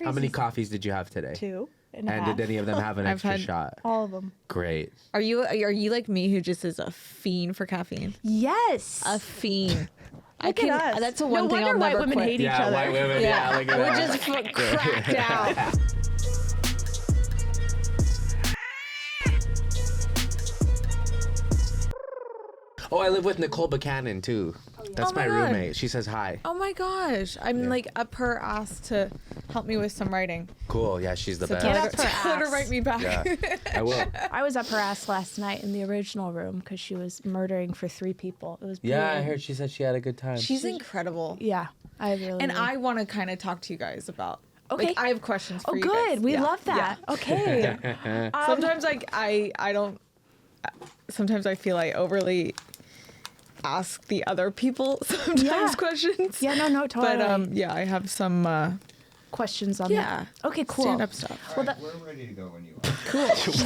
How many coffees did you have today? 2 and And did any of them have an extra had shot? all of them. Great. Are you like me who just is a fiend for caffeine? Yes. A fiend. Look at us. That's the one no thing wonder I'll white never women quit. hate each other. white women. Yeah, look at we're that. just cracked out. Oh, I live with Nicole Buchanan too. That's Oh my my God. roommate. She says hi. Oh my gosh, I'm Yeah. like up her ass to help me with some writing. Cool. Yeah, she's the So best. tell Get her, up her tell her to ass. write me back. Yeah, I will. I was up her ass last night in the original room because she was murdering for 3 people. It was Yeah, I brutal. heard she said she had a good time. She's incredible. Yeah, I really. And did. I want to kind of talk to you guys about. Okay. Like, I have questions for Oh, you good. guys. We Yeah. love that. Okay. Sometimes I don't. Sometimes I feel I overly ask the other people sometimes Yeah. questions. Yeah, no, totally. But yeah, I have some questions on yeah. that. Okay, cool. stand-up stuff. All right, we're ready to go when you are.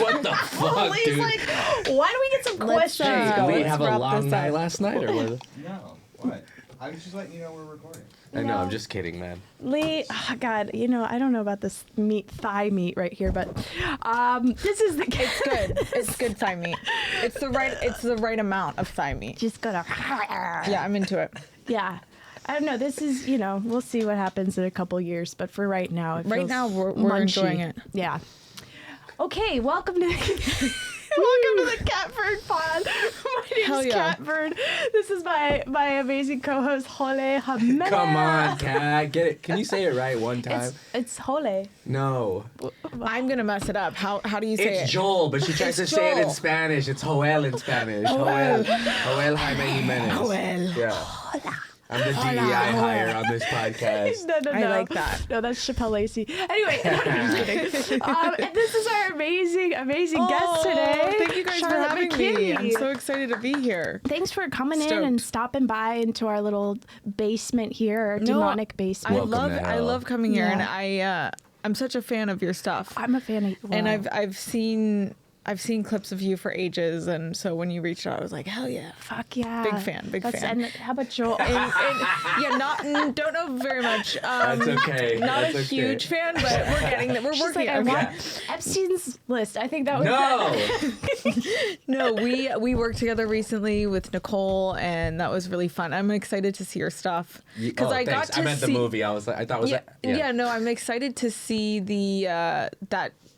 What the fuck, He's dude? like, why don't we get some Let's, questions? uh, Did we let's have a wrap long this night up. last night, or was it? No, what? I was just letting you know we're recording. I know. No. I'm just kidding, man. Lee, oh God, I don't know about this thigh meat right here, but this is the It's good. It's good thigh meat. It's the right amount of thigh meat. Just gonna. Yeah, I'm into it. Yeah. I don't know. This is, we'll see what happens in a couple years, but for right now, it Right feels now, we're munchy. enjoying it. Yeah. Okay, welcome to. Welcome to the Catbird Pod. My Hell name's yeah. Catbird. This is my amazing co-host Joel Jimenez. Come on, Kat. Get it. Can you say it right one time? It's Joel. No. I'm gonna mess it up. How do you say It's it? Joel, but she tries to It's say it in Joel. Spanish. It's Joel in Spanish. Joel Jaime Jimenez. Joel. Yeah. I'm the DEI hire on this podcast. No. I like that. No, that's Chappelle Lacey. Anyway, I'm just kidding. And this is our amazing guest today. Thank you guys Charlotte for having McKinney. me. I'm so excited to be here. Thanks for coming in Stoked. and stopping by into our little basement here, our No, demonic I basement. Welcome love to I hell. love coming here, Yeah. and I'm such a fan of your stuff. I'm a fan of And I've seen clips of you for ages, and so when you reached out, I was like, hell yeah. fuck yeah. Big fan, big fan. And how about Joel? And don't know very much. That's okay. Not That's a okay. huge fan, but we're getting there. We're She's working. like, I okay. want Epstein's list. I think that was No. No, we worked together recently with Nicole, and that was really fun. I'm excited to see your stuff because I got to I meant see. the movie. I was like, I thought it was Yeah, like, yeah, no, I'm excited to see the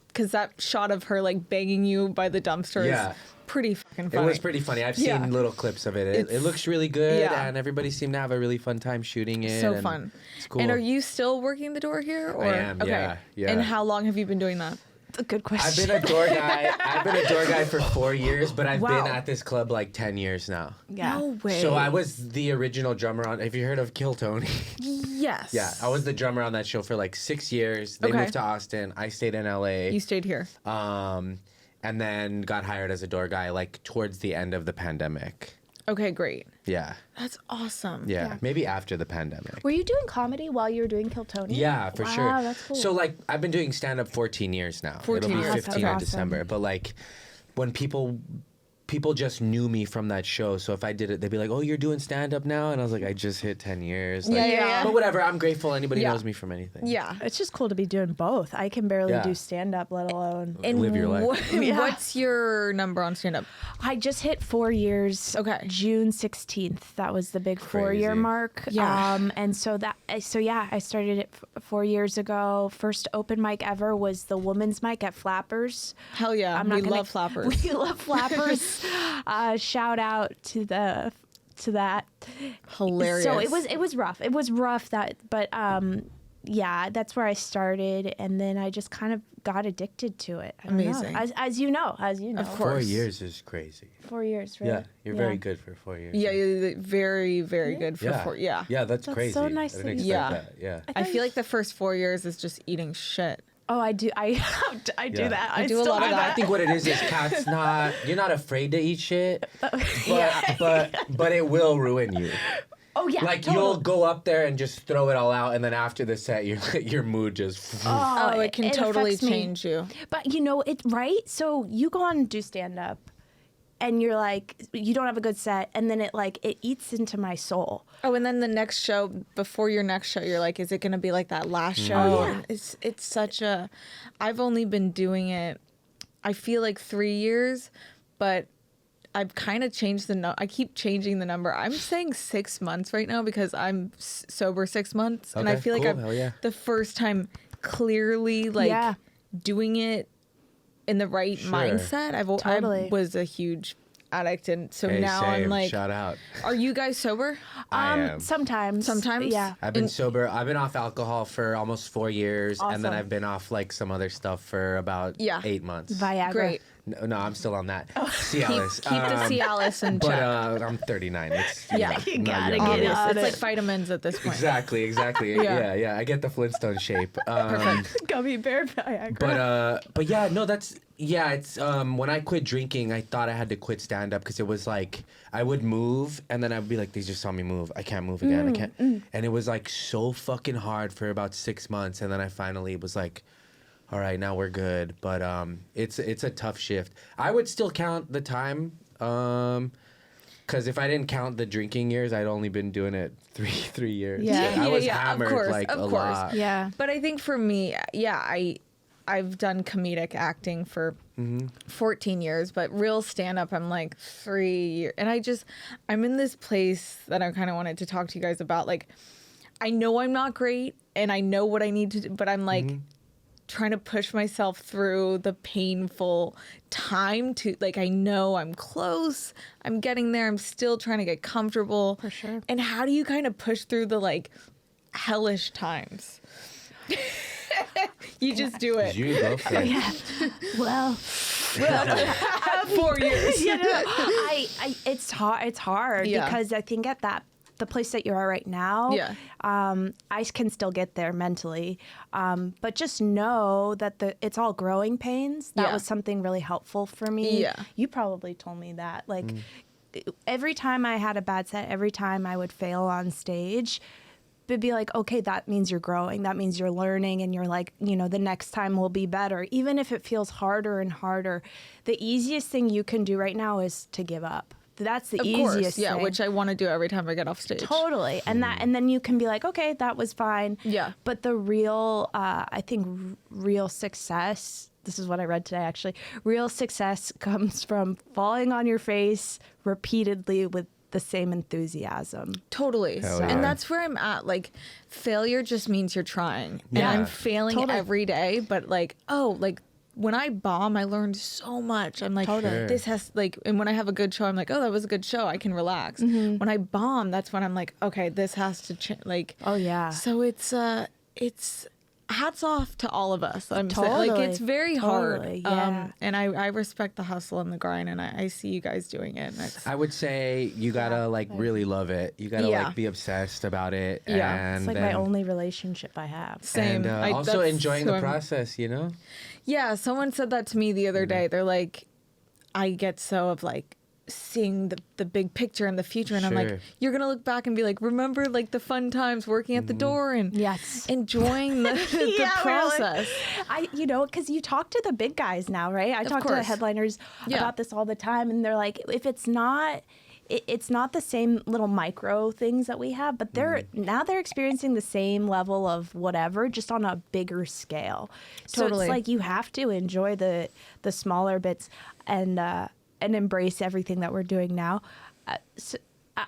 because that shot of her like banging you by the dumpster Yeah. is pretty fucking It funny. was pretty funny. I've seen Yeah. little clips of it. It It's- looks really good, yeah. and everybody seemed to have a really fun time shooting it. So and fun. It's cool. And are you still working the door here? Or? am, yeah, yeah. And how long have you been doing that? a good I've question. been a door guy. I've been a door guy for 4 years, but I've Wow. been at this club like 10 years now. yeah. No way. So I was the original drummer on. Have you heard of Kill Tony? Yes. Yeah, I was the drummer on that show for like 6 years. They Okay. moved to Austin. I stayed in LA. You stayed here. And then got hired as a door guy like towards the end of the pandemic. Okay, great. Yeah, That's awesome. yeah, maybe after the pandemic. Were you doing comedy while you were doing Kill Tony? Yeah, for sure. Wow, that's cool. So like I've been doing stand up 14 years now. 14 It'll be years. 15 in That's awesome. December. But like when people just knew me from that show. So if I did it, they'd be like, "Oh, you're doing stand up now?" And I was like, "I just hit 10 years." Like, Yeah. But whatever, I'm grateful anybody Yeah. knows me from anything. Yeah. It's just cool to be doing both. I can barely Yeah. do stand up, let alone. And Live your life. What's your number on stand up? I just hit 4 years. Okay. June 16th. That was the big 4-year Crazy. mark. Yeah. And so yeah, I started it 4 years ago. First open mic ever was the women's mic at Flappers. Hell yeah. I'm not We gonna- love flappers. We love Flappers. Shout out to that. Hilarious. So it was rough. It was rough but yeah, that's where I started, and then I just kind of got addicted to it. I don't know. Amazing. As you know. Of 4 course. years is crazy. 4 years, right? Yeah, you're very good for 4 years. Yeah, you're very, very good for Yeah. 4. Yeah. Yeah, that's That's crazy. so nice I of didn't you. expect Yeah. that. Yeah. I feel like the first 4 years is just eating shit. Oh, I do. I do Yeah. that. I do a still lot of do that. I think what it is Kat's you're not afraid to eat shit, Yeah. but it will ruin you. Oh yeah. Like totally. you'll go up there and just throw it all out, and then after the set, your mood just. Oh, it can totally affects me. change you. But you know it, right? So you go on and do stand up, and you're like, you don't have a good set, and then it eats into my soul. Oh, and then the next show, before your next show, you're like, is it going to be like that last show? Oh, yeah. It's such a, I've only been doing it, I feel like 3 years, but I've kind of changed I keep changing the number. I'm saying 6 months right now because I'm sober 6 months. And I Okay, feel like cool. I'm Hell yeah. the first time clearly doing it in the right Sure. mindset. I Totally. was a huge addict, and so Hey, now same. I'm like, Shout out. are you guys sober? I am. Sometimes. Yeah. I've been sober. I've been off alcohol for almost 4 years, and then Awesome. I've been off like some other stuff for about 8 months. Viagra. Great. No, I'm still on that. Keep Cialis. the Cialis in But check. I'm 39. It's Yeah. You not gotta young get yet. it. Obvious. on It's it. like vitamins at this point. Exactly. Yeah. I get the Flintstone shape. Gummy bear Viagra. But yeah, no, it's when I quit drinking, I thought I had to quit stand up because it was like I would move and then I'd be like, they just saw me move. I can't move again. I can't. And it was like so fucking hard for about 6 months, and then I finally was like, all right, now we're good. But it's a tough shift. I would still count the time. Because if I didn't count the drinking years, I'd only been doing it three years. Yeah. I was Yeah, hammered of course, like of a course. lot. Yeah. But I think for me, I've done comedic acting for 14 years, but real stand-up, I'm like 3 years. And I'm in this place that I kind of wanted to talk to you guys about. Like, I know I'm not great, and I know what I need to do, but I'm like trying to push myself through the painful time to, like, I know I'm close, I'm getting there, I'm still trying to get comfortable. For sure. And how do you kind of push through the, like, hellish times? You just do it. You go for it. Yeah. Well, 4 years. you know, it's hard Yeah. because I think at the place that you are right now, Yeah. I can still get there mentally, but just know that it's all growing pains. That Yeah. was something really helpful for me. Yeah. You probably told me that. Like every time I had a bad set, every time I would fail on stage, it'd be like, okay, that means you're growing. That means you're learning, and you're like, the next time will be better. Even if it feels harder and harder, the easiest thing you can do right now is to give up. That's the Of easiest course, yeah, thing. which I want to do every time I get off stage. Totally. And then you can be like, okay, that was fine. Yeah. But the real, I think real success, this is what I read today actually, real success comes from falling on your face repeatedly with the same enthusiasm. Totally. Hell yeah. And that's where I'm at. Like, failure just means you're trying. And Yeah. I'm failing Totally. every day, but like, when I bomb, I learned so much. I'm like, Totally. Sure. this has like, and when I have a good show, I'm like, oh, that was a good show. I can relax. Mm-hmm. When I bomb, that's when I'm like, okay, this has to change. Like, Oh, yeah. So it's hats off to all of us. I'm saying, like, it's very Totally, hard. yeah. And I respect the hustle and the grind, and I see you guys doing it. And it's, I would say you gotta like really love it. You gotta Yeah. like be obsessed about it. Yeah. And It's like then, my only relationship I have. same. And also That's enjoying who the I'm- process, Yeah, someone said that to me the other day. They're like, I get so of like seeing the big picture in the future, and I'm like, Sure. you're gonna look back and be like, remember like the fun times working at the door and Yes. enjoying the Yeah, we're like- process. Because you talk to the big guys now, right? I talk to course. headliners Yeah. about this all the time, and they're like, if it's not, it's not the same little micro things that we have, but they're experiencing the same level of whatever, just on a bigger scale. So Totally. it's like you have to enjoy the smaller bits and embrace everything that we're doing now. So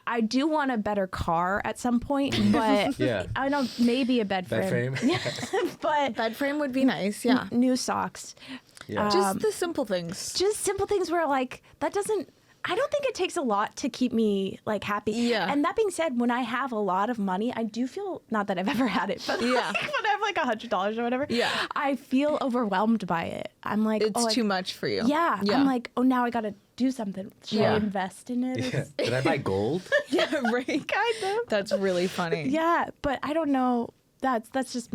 I do want a better car at some point, but Yeah. I don't, maybe a bed frame. Bed frame? But Bed frame would be nice, yeah. new socks. Yeah. Just the simple things. Just simple things where like I don't think it takes a lot to keep me like happy. Yeah. And that being said, when I have a lot of money, I do feel, not that I've ever had it, but Yeah. like, when I have like $100 or whatever, Yeah. I feel overwhelmed by it. I'm like, It's too much for you. Yeah. I'm like, oh, now I got to do something. Should Yeah. I invest in it? Yeah. Did I buy gold? Yeah, right. Kind of. That's really funny. Yeah, but I don't know. That's just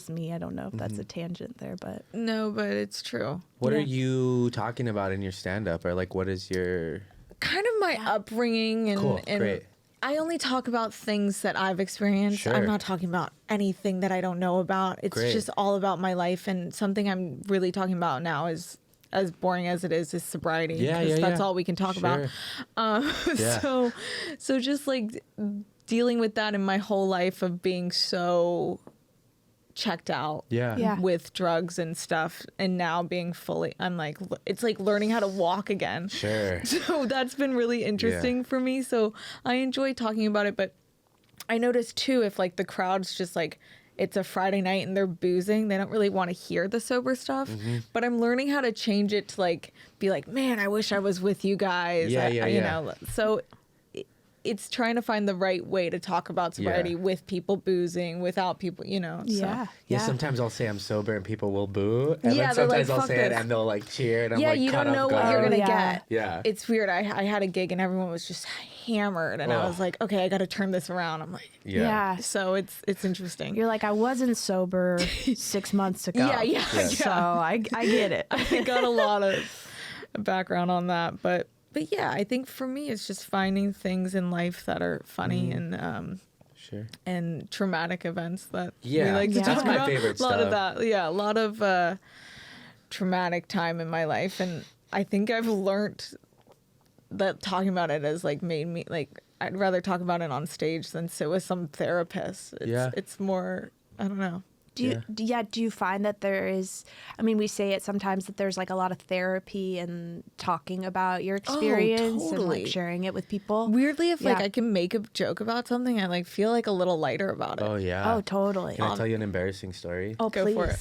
me. I don't know if that's a tangent there, but No, but it's true. What Yeah. are you talking about in your stand up? Or like what is your Kind of my upbringing and, Cool, and great. I only talk about things that I've experienced. Sure. I'm not talking about anything that I don't know about. It's Great. just all about my life, and something I'm really talking about now is as boring as it is sobriety. Yeah, 'cause yeah, that's yeah. all we can talk about. Yeah. So just like dealing with that in my whole life of being so checked out Yeah. with drugs and stuff, and now being fully, I'm like, it's like learning how to walk again. Sure. So that's been really interesting for me. So I enjoy talking about it, but I noticed too, if like the crowd's just like, it's a Friday night and they're boozing, they don't really want to hear the sober stuff. But I'm learning how to change it to like, be like, man, I wish I was with you guys. Yeah, You know, so it's trying to find the right way to talk about sobriety with people boozing, without people, you know. So. Yeah, sometimes I'll say I'm sober and people will boo. And Yeah, then they're sometimes like, I'll "Fuck say it this." and they'll like cheer and I'm Yeah, like you caught don't know off what guard. you're gonna Yeah. get. Yeah. It's weird. I had a gig and everyone was just hammered, and I was like, okay, I got to turn this around. I'm like, Yeah. so it's interesting. You're like, I wasn't sober 6 months ago. Yeah. So I get it. I got a lot of background on that, but yeah, I think for me it's just finding things in life that are funny Sure. and traumatic events that Yeah, we like to that's talk my about. favorite A lot of stuff. that, yeah, a lot of traumatic time in my life, and I think I've learned that talking about it has like made me like, I'd rather talk about it on stage than sit with some therapist. It's more, I don't know. Do you find that there is, I mean, we say it sometimes that there's like a lot of therapy and talking about your experience and totally. like sharing it with people? Weirdly, if like Yeah. I can make a joke about something, I like feel like a little lighter about it. Oh yeah. Oh, totally. Can I tell you an embarrassing story? Oh, Go please. for it.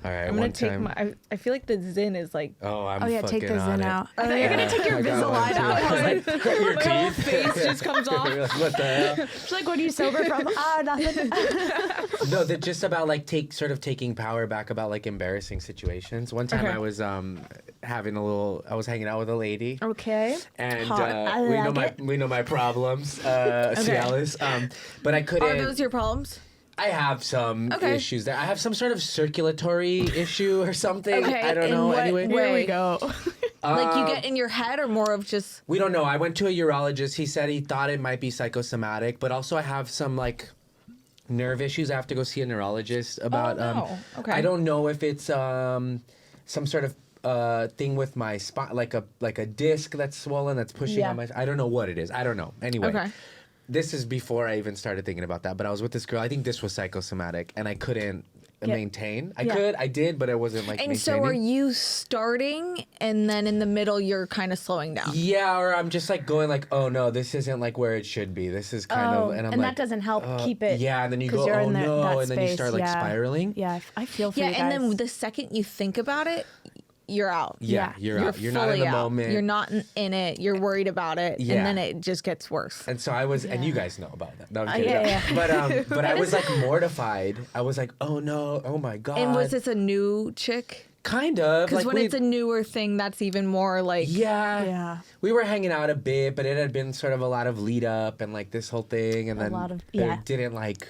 All right. I'm gonna one take time. my. I feel like the Zyn is like. Oh, I'm Oh, yeah, fucking take the on Zen it. out. I thought you were going to take your I got one, Invisalign too. out. I was like, Your My whole teeth. face just comes off. You're like, what the hell? she's like, what are you sober from? Nothing. No, they're just about like taking power back about like embarrassing situations. One time Okay. I was I was hanging out with a lady. Okay. And Hot. I like it. we know my problems, Cialis. But I couldn't. Are those your problems? I have some Okay. issues there. I have some sort of circulatory issue or something. Okay, I don't in know. what Anyway, way? Here we go. Like you get in your head, or more of just. we don't know. I went to a urologist. He said he thought it might be psychosomatic, but also I have some like nerve issues. I have to go see a neurologist about. no. Okay. I don't know if it's some sort of thing with my spine, like a disc that's swollen that's pushing Yeah. on my. I don't know what it is. I don't know. Anyway. Okay. This is before I even started thinking about that, but I was with this girl. I think this was psychosomatic, and I couldn't maintain. I did, but I wasn't like And maintaining. so, are you starting, and then in the middle, you're kind of slowing down? Yeah, or I'm just like going like, oh no, this isn't like where it should be. This is kind of, and I'm and like, that doesn't help keep it. yeah, and then you 'cause go, you're oh in no, that and then you space, start like yeah. spiraling. Yeah, I feel for Yeah, you and guys. then the second you think about it, you're out. Yeah, you're out. You're not in fully the out. moment. You're not in it. You're worried about it, Yeah. and then it just gets worse. And so I was, and you guys know about that. No, I'm kidding. yeah. But I was like mortified. I was like, oh no, oh my god. And was this a new chick? kind of? Because Like when it's a newer thing, that's even more like. Yeah. We were hanging out a bit, but it had been sort of a lot of lead up and like this whole thing, and then lot of- it yeah. didn't like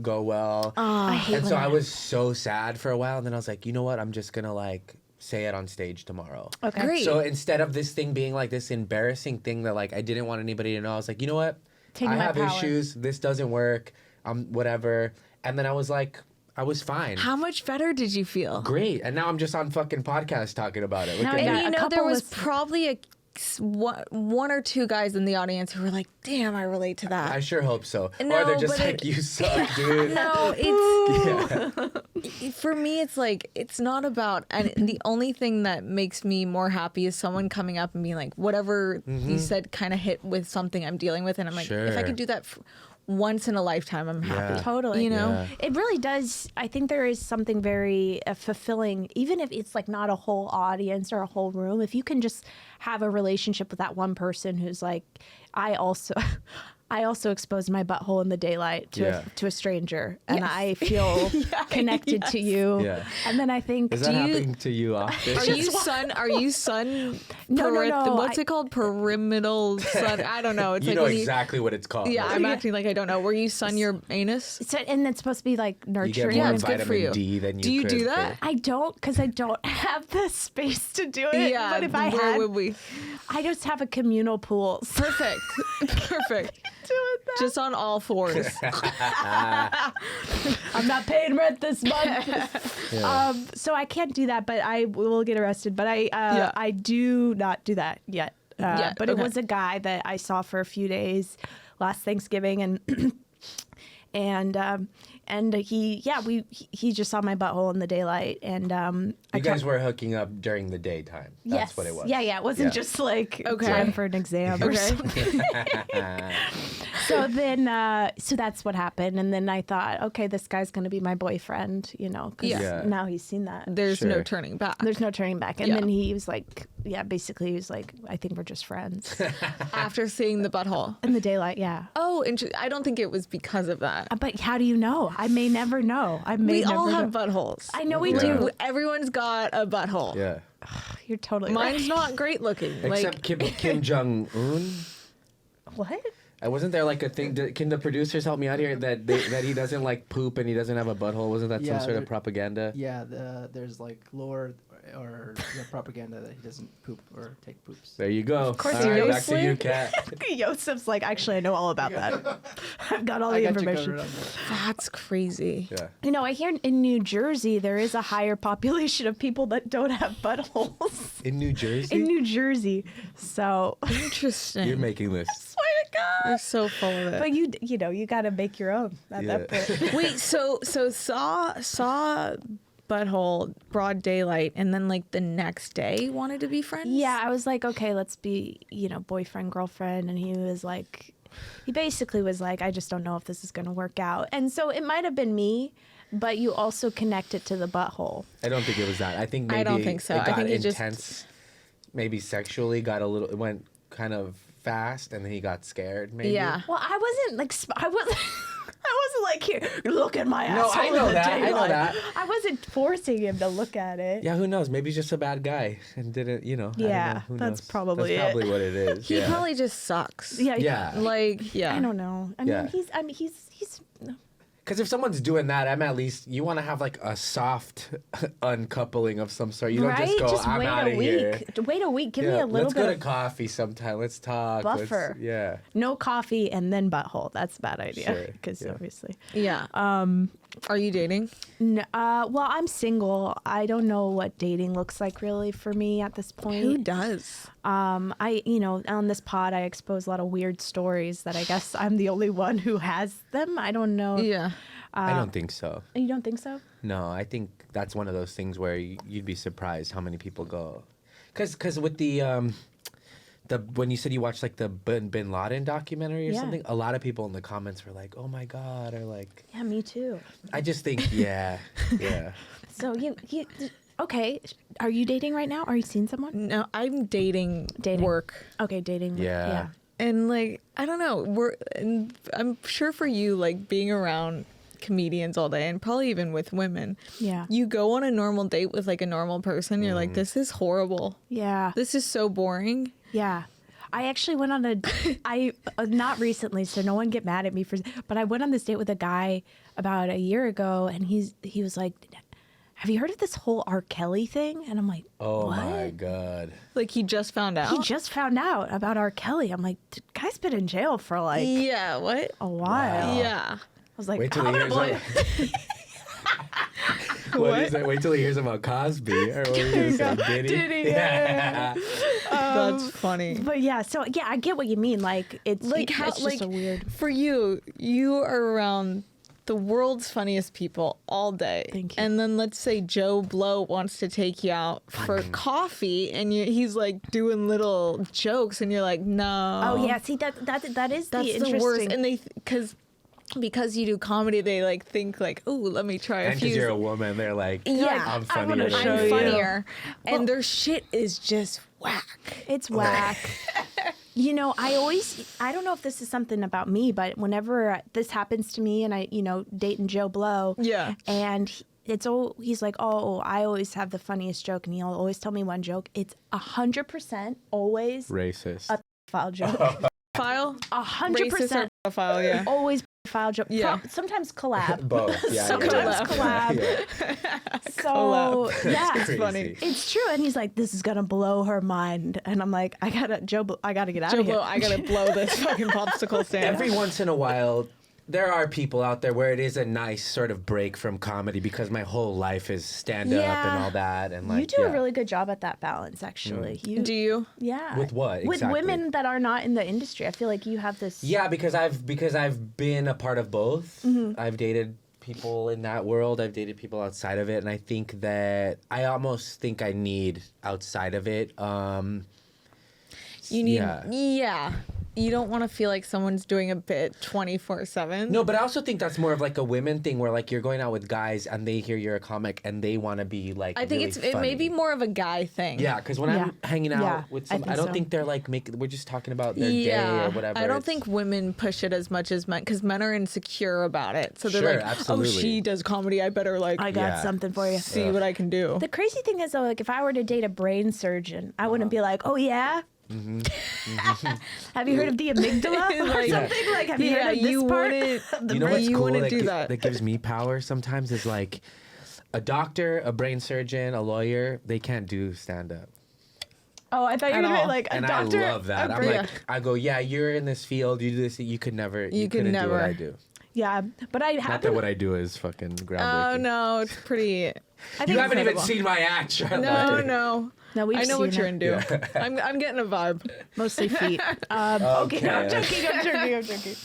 go well. I hate And when so I that- was so sad for a while, and then I was like, you know what? I'm just gonna like say it on stage tomorrow. Okay. Great. So instead of this thing being like this embarrassing thing that like I didn't want anybody to know, I was like, you know what? Take I my have power. issues. This doesn't work. Whatever. And then I was like, I was fine. How much better did you feel? Great. And now I'm just on fucking podcast talking about it. Look Now at I me. got And you a know, there couple was listeners. probably one or two guys in the audience who were like, "Damn, I relate to that." I sure hope so. No, or they're just but like, you suck, dude. No, it's for me. It's like it's not about. And the only thing that makes me more happy is someone coming up and being like, "Whatever you said, kind of hit with something I'm dealing with," and I'm like, if I Mm-hmm. Sure. could do that once in a lifetime, I'm happy. Yeah. Totally. You know. Yeah. It really does. I think there is something very fulfilling, even if it's like not a whole audience or a whole room. If you can just have a relationship with that one person who's like, I also exposed my butthole in the daylight to a stranger, and Yes. I feel connected to you. Yeah. And then I think, Is that happening to you often? Are you sun? No, no. What's it called? Pyramidal sun. I don't know. It's You like know when exactly what it's called. Yeah, right? I'm acting like I don't know. Where you sun your anus? and it's supposed to be like You get nurturing. more Yeah, it's good for vitamin you. D than you Do you could do that? I don't, because I don't have the space to do it. But if I where had, would we? I just have a communal pool. So Perfect. Perfect. Just on all fours. I'm not paying rent this month. So I can't do that, but I will get arrested. But I do not do that yet. But it was a guy that I saw for a few days last Thanksgiving, and he just saw my butthole in the daylight, and you guys were hooking up during the daytime. That's what it was. Yeah, it wasn't just like time for an exam or something. So then, so that's what happened, and then I thought, okay, this guy's gonna be my boyfriend, because now he's seen that. There's no turning back. There's no turning back, and then he was like, basically he was like, I think we're just friends. After seeing the butthole In the daylight, yeah. Oh, I don't think it was because of that. But how do you know? I may never know. We all have buttholes. I know we do. Everyone's got a butthole. Yeah. You're totally Mine's right. not great looking. Except Kim Jong Un. What? Wasn't there like a thing? Can the producers help me out here that he doesn't like poop and he doesn't have a butthole? Wasn't that some sort of propaganda? Yeah, there's like lore or propaganda that he doesn't poop or take poops. There you go. Of course, all right, back to you, Kat. Yosef's like, actually, I know all about that. I've got all the information. That's crazy. Yeah. I hear in New Jersey there is a higher population of people that don't have buttholes. In New Jersey? In New Jersey. So Interesting. You're making this. swear to God. You're so full of it. But you got to make your own at that point. Wait, so saw butthole broad daylight, and then like the next day wanted to be friends? Yeah, I was like, okay, let's be, boyfriend, girlfriend. And he basically was like, I just don't know if this is going to work out. And so it might have been me, but you also connect it to the butthole. I don't think it was that. I think maybe I don't think so. It got I think it intense. Maybe sexually it went kind of fast, and then he got scared. Maybe. Yeah. Well, I wasn't like, here, look at my asshole. I know in the that. I know daylight. that. I wasn't forcing him to look at it. Yeah, who knows? Maybe he's just a bad guy and didn't, I don't know. Yeah, Who that's knows? probably That's probably what it is. He probably just sucks. Yeah. Yeah. Like, yeah. I don't know. I mean, he's Because if someone's doing that, at least you want to have like a soft uncoupling of some sort. You don't just go, I'm wait out a of week. here. Wait a week. Give me a little let's bit go to of coffee sometime. Let's talk. buffer. Yeah. No coffee and then butthole. That's a bad idea. Sure, Because yeah. obviously. Yeah. Are you dating? No, well, I'm single. I don't know what dating looks like really for me at this point. Who does? On this pod, I expose a lot of weird stories that I guess I'm the only one who has them. I don't know. Yeah. I don't think so. You don't think so? No, I think that's one of those things where you'd be surprised how many people go. Because with the when you said you watched like the Bin Laden documentary or something, a lot of people in the comments were like, "Oh my God," or like, Yeah, me too. I just think, yeah. So you okay? Are you dating right now? Are you seeing someone? No, I'm dating work. Okay, dating. Yeah. And like, I don't know, I'm sure for you, like being around comedians all day and probably even with women. Yeah. You go on a normal date with like a normal person, you're like, this is horrible. Yeah. This is so boring. Yeah. I actually went on not recently, so no one get mad at me but I went on this date with a guy about a year ago, and he was like, have you heard of this whole R. Kelly thing? And I'm like, Oh what? my God. Like he just found out. He just found out about R. Kelly. I'm like, guy's been in jail for like Yeah, what? a while. Wow. Yeah. I was like, Wait till I'm he gonna hears believe- What is it? Wait till he hears about Cosby. Or what are you gonna say? Diddy? yeah. That's funny. But yeah, so yeah, I get what you mean. Like it's Like how, it's just like a weird. for you are around the world's funniest people all day. Thank you. And then let's say Joe Blow wants to take you out for coffee, and he's like doing little jokes, and you're like, no. Oh yeah, see that is That's the interesting. the worst. And because you do comedy, they like think like, oh, let me try a And because few. you're a woman, they're like, Yeah, I'm I wanna funnier. show I'm you. funnier, and their shit is just whack. It's whack. I don't know if this is something about me, but whenever this happens to me and I, dating Joe Blow. Yeah. And he's like, oh, I always have the funniest joke, and he'll always tell me one joke. It's 100% always Racist. file joke. File 100% file, yeah. always file joke. Yeah. Sometimes collab. Both. Yeah. Sometimes yeah. collab. Yeah. So So yeah, Crazy. funny. it's true. And he's like, this is gonna blow her mind. And I'm like, I gotta get out Joe of here. Blow, I gotta blow this fucking popsicle stand. Every once in a while, there are people out there where it is a nice sort of break from comedy because my whole life is stand up Yeah. and all that. And like, You do yeah. a really good job at that balance, actually. You Do you? Yeah. With what, With exactly? women that are not in the industry. I feel like you have this. Yeah, because I've been a part of both. I've dated people in that world. I've dated people outside of it, and I think that I almost think I need outside of it. You need, Yeah. yeah. You don't want to feel like someone's doing a bit 24/7. No, but I also think that's more of like a women thing where like you're going out with guys and they hear you're a comic and they want to be like. I think really it may funny. be more of a guy thing. Yeah, because when Yeah. I'm hanging out Yeah, with I some, think I don't so. think they're like we're just talking about their day or whatever. I don't It's- think women push it as much as men because men are insecure about it. So they're Sure, like, absolutely. oh, she does comedy. I better like I got Yeah. something for you. see what I can do. The crazy thing is, though, like if I were to date a brain surgeon, I wouldn't be like, oh, yeah. Have you heard of the amygdala or Like- something? Like, have you heard of this you part? wouldn't. of the You know brain? what's you cool wouldn't that, do that. that gives me power sometimes is like a doctor, a brain surgeon, a lawyer. They can't do stand up. Oh, I thought you were At going to all. be like a And doctor. I love that. a I'm brain- like, I go, yeah, you're in this field. You do this. You could never. You could couldn't do what never. I do. yeah, but I Not happen. that what I do is fucking groundbreaking. Oh no, it's pretty. I think You haven't even incredible. seen my act, Charlotte. No. No, we've I know what seen you're it. into. I'm getting a vibe. Mostly feet. Okay, no, I'm Okay. joking.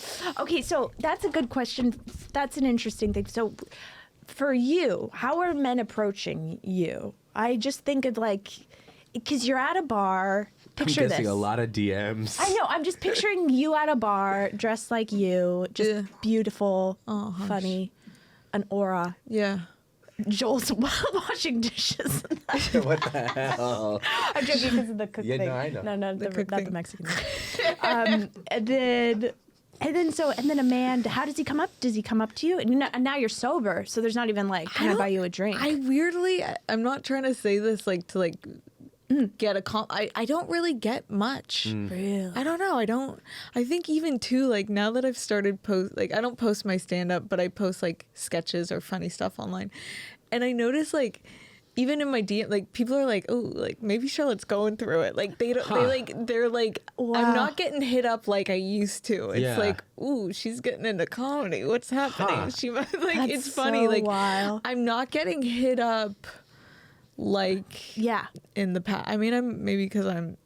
Okay, so that's a good question. That's an interesting thing. So, for you, how are men approaching you? I just think of like, because you're at a bar. I'm Picture guessing this. a lot of DMs. I know. I'm just picturing you at a bar, dressed like you, just Yeah. beautiful, Oh, hush. funny, an aura. Yeah. Joel's washing dishes. What the hell? I'm joking because of the cook Yeah, thing. no, I know. No, cook not thing. the Mexican thing. And then a man, how does he come up? Does he come up to you? And now you're sober, so there's not even like, can I don't- buy you a drink? I weirdly, I'm not trying to say this like to like get a I don't really get much. Really? I don't know. I think even too, like now that I've started I don't post my stand up, but I post like sketches or funny stuff online. And I notice like, even in my DM, like people are like, oh, like maybe Charlotte's going through it. Like they're like, Wow. I'm not getting hit up like I used to. It's Yeah. like, ooh, she's getting into comedy. What's happening? Huh. She like, That's it's funny. so Like wild. I'm not getting hit up like Yeah. in the past. I mean, I'm maybe because I'm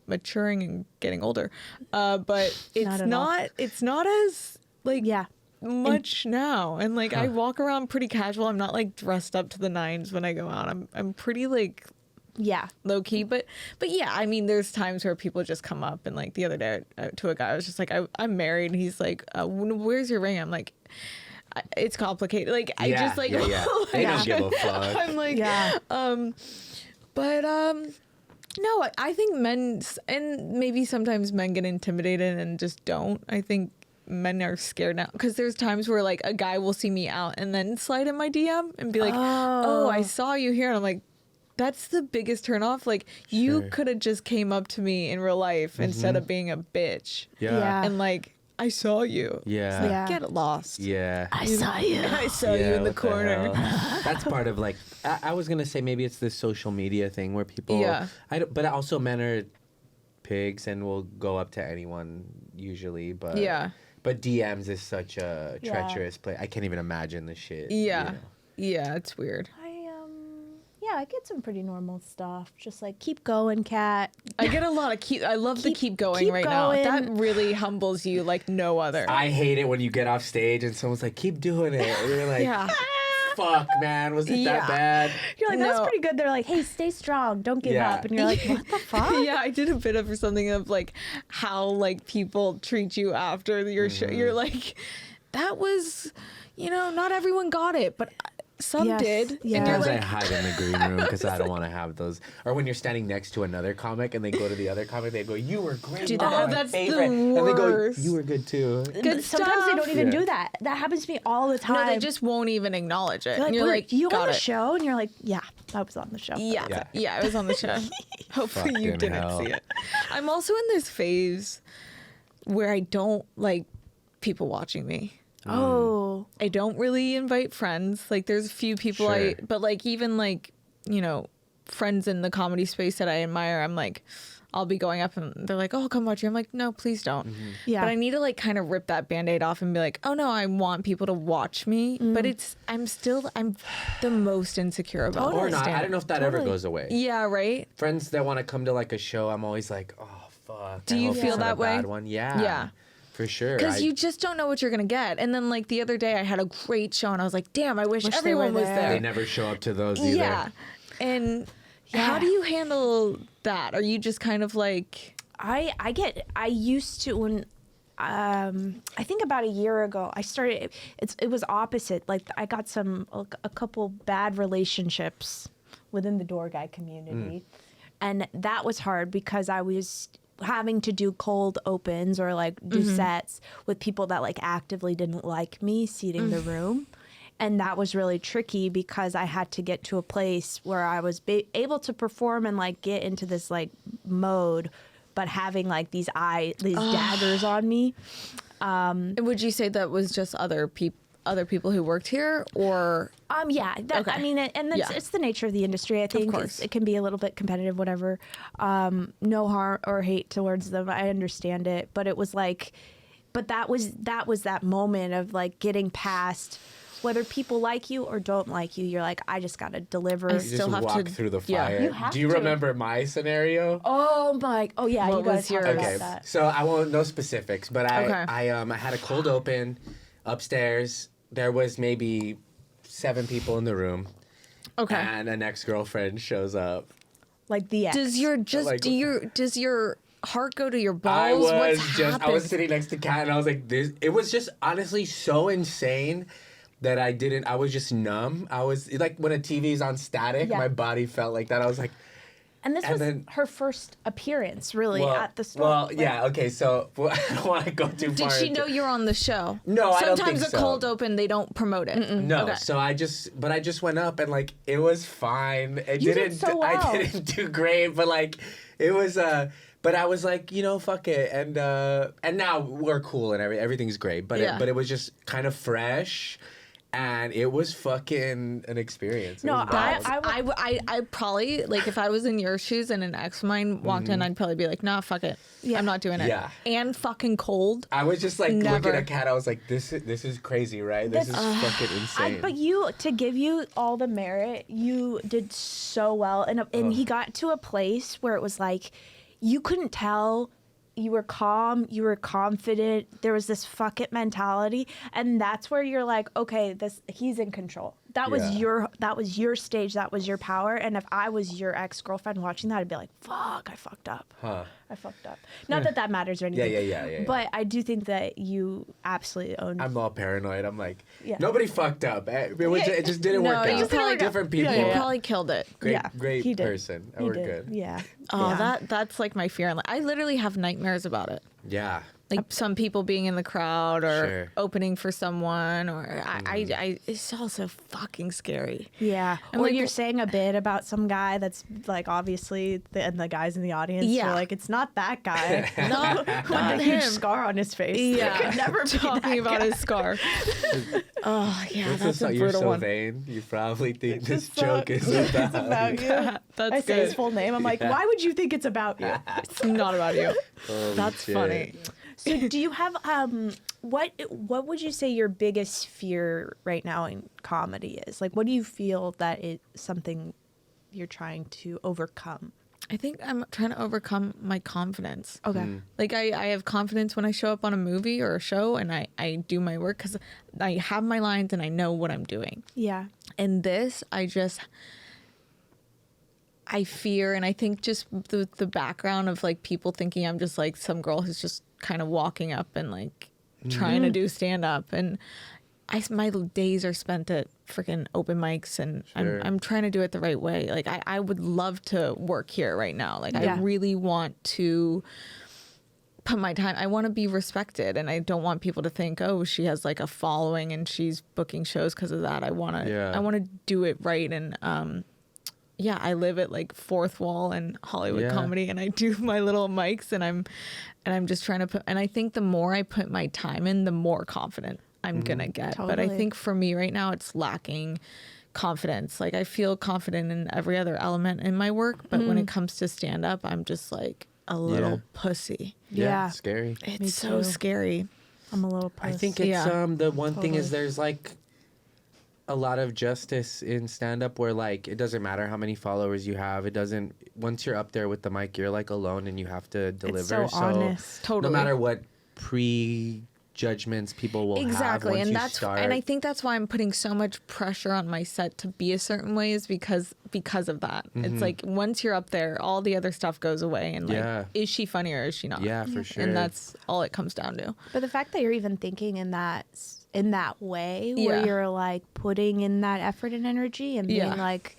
maturing and getting older, but it's Not at all. not. It's not as like Yeah. much now. And like I walk around pretty casual. I'm not like dressed up to the nines when I go out. I'm pretty like Yeah. low key, but yeah. I mean, there's times where people just come up and like the other day to a guy, I was just like, I'm married, and he's like, where's your ring? I'm like, it's complicated. Like I just like. yeah. They Yeah. don't give a fuck. I'm like, Yeah. but no, I think men, and maybe sometimes men get intimidated and just don't. I think men are scared now because there's times where like a guy will see me out and then slide in my DM and be like, oh, I saw you here. And I'm like, that's the biggest turnoff. Like you Sure. could have just came up to me in real life instead of being a bitch. Yeah. And like, I saw you. Yeah. Like, Yeah. get lost. Yeah. I saw you. I saw you Yeah, in the what corner. hell? That's part of like I was gonna say maybe it's this social media thing where people Yeah. but also men are pigs and will go up to anyone usually, but Yeah. But DMs is such a Yeah. treacherous place. I can't even imagine the shit. Yeah. You know? Yeah, it's weird. I get some pretty normal stuff. Just like keep going, cat. I get a lot of I love the keep going keep right going. now. That really humbles you like no other. I hate it when you get off stage and someone's like, "Keep doing it." And you're like, yeah. "Fuck, man, was it Yeah. that bad?" You're like, that's No. pretty good. They're like, hey, stay strong. Don't give Yeah. up. And you're like, what the fuck? Yeah, I did a bit of something of like how like people treat you after your show. You're like, that was, not everyone got it, but some Yes, did. yeah. And you're Sometimes I like, hide in the green room because I don't want to have those. Or when you're standing next to another comic and they go to the other comic, they go, "You were great." Dude, you were that- my that's the favorite." And they go, worst. "You were good too." good Sometimes they stuff. don't even Yeah. do that. That happens to me all the time. No, they just won't even acknowledge it. They're And you're "Were like, you on got the it. show? And you're like, yeah, I was on the show. Yeah, Yeah. yeah, I was on the show. Hopefully you Fucking didn't hell. see it. I'm also in this phase where I don't like people watching me. Oh. I don't really invite friends. Like there's a few people Sure. but like even like, you know, friends in the comedy space that I admire, I'm like, I'll be going up and they're like, oh, come watch you. I'm like, no, please don't. Yeah. But I need to like kind of rip that Band-Aid off and be like, oh no, I want people to watch me. But I'm the most insecure about Or not. stand-up. I don't know if that ever Totally. goes away. Yeah, right? Friends that want to come to like a show, I'm always like, oh fuck. Do I you hope feel it's not that a way? bad one. Yeah. Yeah. For sure. Because you just don't know what you're going to get. And then like the other day I had a great show and I was like, damn, I wish Wish they everyone were was there. there. They never show up to those either. Yeah. And how Yeah. do you handle that? Are you just kind of like... I used to when I think about a year ago I started it was opposite. Like I got a couple bad relationships within the door guy community. And that was hard because I was having to do cold opens or like do sets with people that like actively didn't like me seating the room. And that was really tricky because I had to get to a place where I was able to perform and like get into this like mode, but having like these daggers on me. Would you say that was just other people who worked here, or Yeah, that, Okay. I mean, and that's, Yeah. it's the nature of the industry. I think course. it can be a little bit competitive, whatever. No harm or hate towards them. I understand it, but it was like, but that was that moment of like getting past whether people like you or don't like you. You're like, I just got to deliver. I You still just have walk to- through the yeah. fire. You have Do you to. remember my scenario? Oh yeah, What you guys was talk yours? about Okay, that. so I won't know specifics, but Okay. I had a cold open upstairs. There was maybe 7 people in the room, okay? and an ex-girlfriend shows up. Like the ex. Does your heart go to your balls? What's happened? I was sitting next to Kat, and I was like, this. It was just honestly so insane that I was just numb. I was like, when a TV's on static, Yeah. my body felt like that. I was like, And this And was then- her first appearance, really, well, at the store. well, Like, yeah, okay, so I don't want to go too far. Did she into- know you're on the show? No, I don't Sometimes think a so. cold open, they don't promote it. No, Okay. so I just went up and like it was fine. It You did didn't. so well. I didn't do great, but like it was. But I was like, fuck it, and now we're cool and everything's great. But Yeah. it was just kind of fresh, and it was fucking an experience. It No, was wild. I probably, like, if I was in your shoes and an ex of mine walked in, I'd probably be like, nah, fuck it. Yeah. I'm not doing it. Yeah. And fucking cold. I was just like Never. looking at Kat. I was like, this is crazy, right? This is fucking insane. But to give you all the merit, you did so well, and he got to a place where it was like, you couldn't tell. You were calm. You were confident. There was this fuck it mentality, and that's where you're like, okay, he's in control. That was your stage. That was your power. And if I was your ex-girlfriend watching that, I'd be like, fuck, I fucked up. Huh. I fucked up. Not that matters or anything. Yeah. But I do think that you absolutely owned. I'm all paranoid. I'm like, Yeah. nobody fucked up. It just didn't No, work you out. probably- Different people. You probably killed it. Great he did. person. He We're did. good. Yeah. Oh, Yeah. that's like my fear. I literally have nightmares about it. Yeah. Like some people being in the crowd or Sure. opening for someone, or I it's also fucking scary. Yeah. I'm Or like, you're saying a bit about some guy that's like obviously and the guys in the audience. Yeah. You're like, it's not that guy. Not With not the him. huge scar on his face. Yeah, It could never be talking that about guy. his scar. Oh yeah, that's a You're brutal so one. vain. You probably think this It's joke is it's about, about you. That's I say his good. full name. I'm like, why would you think it's about you? It's not about you. Holy That's shit. funny. So do you have what would you say your biggest fear right now in comedy is? Like, what do you feel that it's something you're trying to overcome? I think I'm trying to overcome my confidence. Okay. Like I have confidence when I show up on a movie or a show and I do my work because I have my lines and I know what I'm doing. Yeah. And this, I fear, and I think just the background of like people thinking I'm just like some girl who's just kind of walking up and like trying to do stand up, and my days are spent at freaking open mics, and Sure. I'm trying to do it the right way. Like I would love to work here right now. Like Yeah. I really want to put my time. I want to be respected, and I don't want people to think, oh, she has like a following and she's booking shows because of that. I want to do it right, and yeah, I live at like fourth wall in Hollywood Yeah. comedy, and I do my little mics, and I'm just trying to put. And I think the more I put my time in, the more confident I'm gonna get. But I Totally. think for me right now, it's lacking confidence. Like I feel confident in every other element in my work, but when it comes to stand up, I'm just like a little pussy. Yeah. It's scary. Me It's so too. scary. I'm a little puss. I think it's Yeah. the one thing is Totally. there's like a lot of justice in stand up where like it doesn't matter how many followers you have. It doesn't once you're up there with the mic, you're like alone and you have to deliver. It's so honest. Totally. No matter what prejudgments people will have Exactly. once And you that's start. and I think that's why I'm putting so much pressure on my set to be a certain way is because of that. It's like once you're up there, all the other stuff goes away and like Yeah. is she funny or is she not? Yeah, for sure. And that's all it comes down to. But the fact that you're even thinking in that way Yeah. where you're like putting in that effort and energy and being Yeah. like,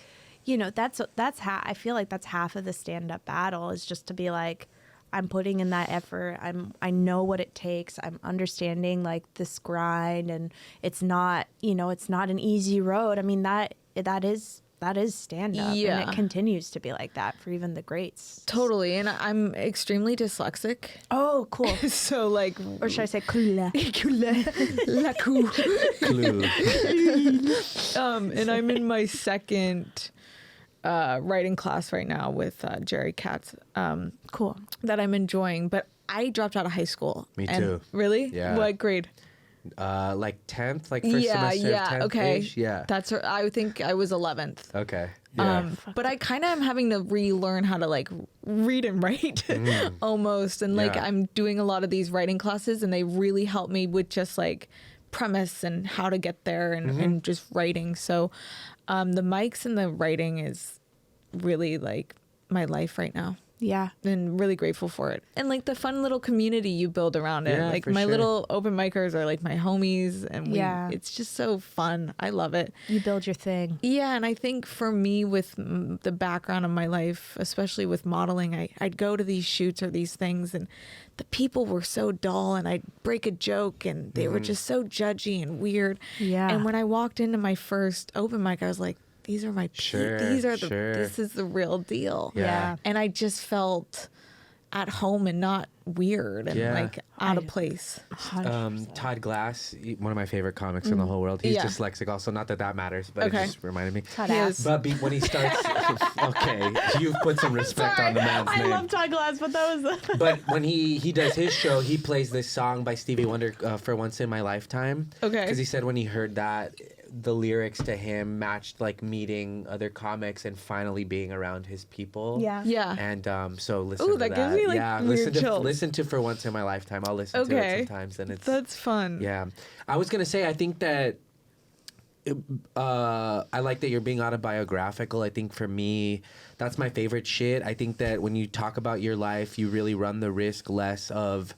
that's I feel like that's half of the stand up battle is just to be like, I'm putting in that effort. I know what it takes. I'm understanding like this grind and it's not, it's not an easy road. I mean, that is stand up Yeah. and it continues to be like that for even the greats. Totally. And I'm extremely dyslexic. Oh, cool. So like Or should I say cool? la coup. Clue. And I'm in my second writing class right now with Jerry Katz Cool. that I'm enjoying, but I dropped out of high school. Me And- too. Really? Yeah. What grade? Like 10th, like first semester of 10th okay. -ish? Yeah. I think I was 11th. Okay. Yeah. But I kind of am having to relearn how to like read and write almost. And like Yeah. I'm doing a lot of these writing classes and they really help me with just like premise and how to get there and just writing. So the mics and the writing is really like my life right now. Yeah. And really grateful for it. And like the fun little community you build around it. Yeah, Like for my sure. little open micers are like my homies and Yeah. it's just so fun. I love it. You build your thing. Yeah, and I think for me, with the background of my life, especially with modeling, I'd go to these shoots or these things, and the people were so dull, and I'd break a joke, and they were just so judgy and weird. Yeah. And when I walked into my first open mic, I was like, these are my Sure, these are sure. this is the real deal. Yeah. And I just felt at home and not weird and Yeah. like out of place. 100%. Todd Glass, one of my favorite comics in the whole world. He's Yeah. dyslexic also. Not that that matters, but Okay. it just reminded me. Todd He Ass. is- But when he starts, okay, you've put some respect on the man's I name. love Todd Glass, but that was But when he does his show, he plays this song by Stevie Wonder, For Once in My Lifetime. Okay. Because he said when he heard that, the lyrics to him matched like meeting other comics and finally being around his people. Yeah. Yeah. And so listen Ooh, to that that. gives me, like, yeah, weird chills. listen to For Once in My Lifetime. I'll listen to it Okay. sometimes, and it's That's fun. yeah. I was gonna say I think that I like that you're being autobiographical. I think for me, that's my favorite shit. I think that when you talk about your life, you really run the risk less of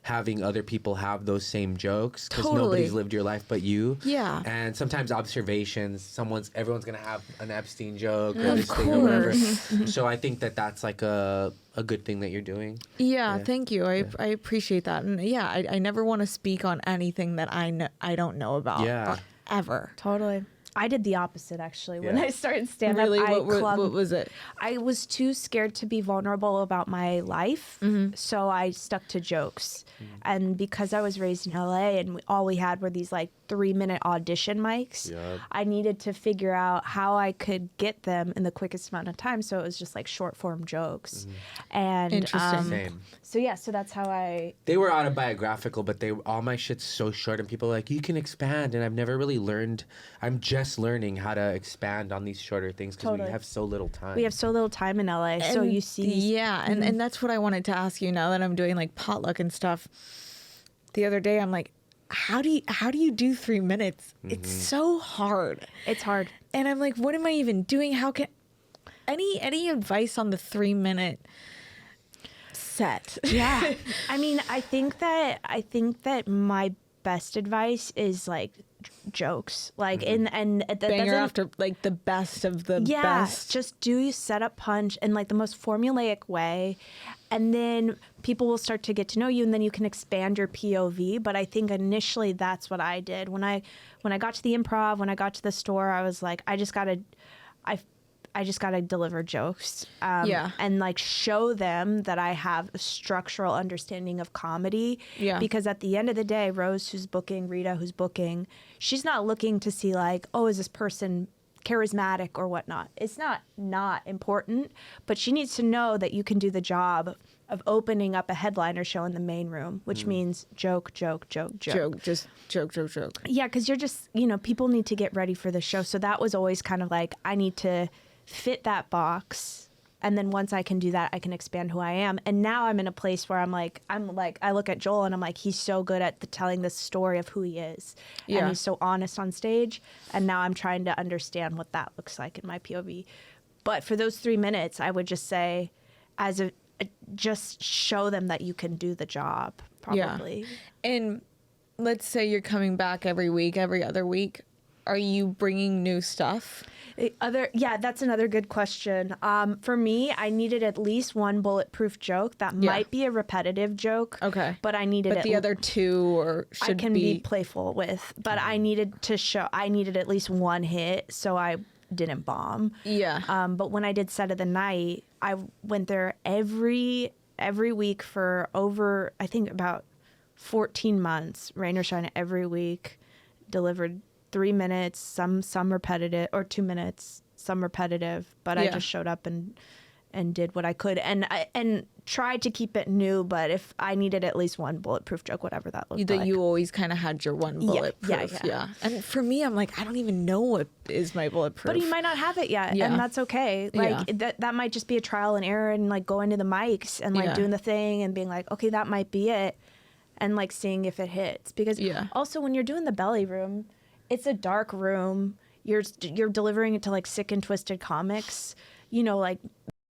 having other people have those same jokes because Totally. nobody's lived your life but you. Yeah. And sometimes observations, everyone's gonna have an Epstein joke or Of this thing or whatever. course. So I think that that's like a good thing that you're doing. Yeah, Yeah. thank you. I appreciate that. And yeah, I never want to speak on anything that I don't know about. Yeah. Ever. Totally. I did the opposite actually. When Yeah. I started stand up, Really? I What was it? I was too scared to be vulnerable about my life, so I stuck to jokes. And because I was raised in LA and all we had were these like 3-minute audition mics, Yup. I needed to figure out how I could get them in the quickest amount of time. So it was just like short form jokes. And Interesting. Same. so yeah, so that's how I They were autobiographical, but all my shit's so short, and people are like, you can expand, and I've never really learned. I'm just learning how to expand on these shorter things because Totally. we have so little time. we have so little time in LA. So And you see these Yeah, and that's what I wanted to ask you now that I'm doing like potluck and stuff. The other day I'm like, how do you do 3 minutes? It's so hard. it's hard. And I'm like, what am I even doing? How can any advice on the 3-minute set? Yeah. I mean, I think that my best advice is like jokes. Like and that Banger doesn't after like the best of the yeah, best. just do your setup punch in like the most formulaic way, and then people will start to get to know you, and then you can expand your POV. But I think initially that's what I did when I got to the improv, when I got to the store. I was like, I just got to deliver jokes. Yeah. And like show them that I have a structural understanding of comedy. Yeah. Because at the end of the day, Rose, who's booking, Rita, who's booking, she's not looking to see like, oh, is this person charismatic or whatnot. It's not important, but she needs to know that you can do the job of opening up a headliner show in the main room, which means joke. Just joke. Yeah, because you're just, people need to get ready for the show. So that was always kind of like, I need to fit that box. And then once I can do that, I can expand who I am. And now I'm in a place where I'm like, I look at Joel and I'm like, he's so good at telling the story of who he is. Yeah. And he's so honest on stage. And now I'm trying to understand what that looks like in my POV. But for those 3 minutes, I would just say, just show them that you can do the job, probably. Yeah. And let's say you're coming back every week, every other week. Are you bringing new stuff? That's another good question. For me, I needed at least one bulletproof joke that might be a repetitive joke. Okay. But I needed the other two I can be playful with. But I needed at least one hit so I didn't bomb. Yeah. But when I did Set of the Night, I went there every week for over, I think, about 14 months, rain or shine, every week, delivered 3 minutes, some repetitive, or 2 minutes, some repetitive, but I just showed up and did what I could and tried to keep it new. But if I needed at least one bulletproof joke, whatever that looked like, you always kind of had your one bulletproof. Yeah. And for me, I'm like, I don't even know what is my bulletproof. But you might not have it yet, and that's okay. Like that might just be a trial and error, and like going to the mics and like doing the thing and being like, okay, that might be it, and like seeing if it hits. Because also when you're doing the belly room, it's a dark room. You're delivering it to like sick and twisted comics, like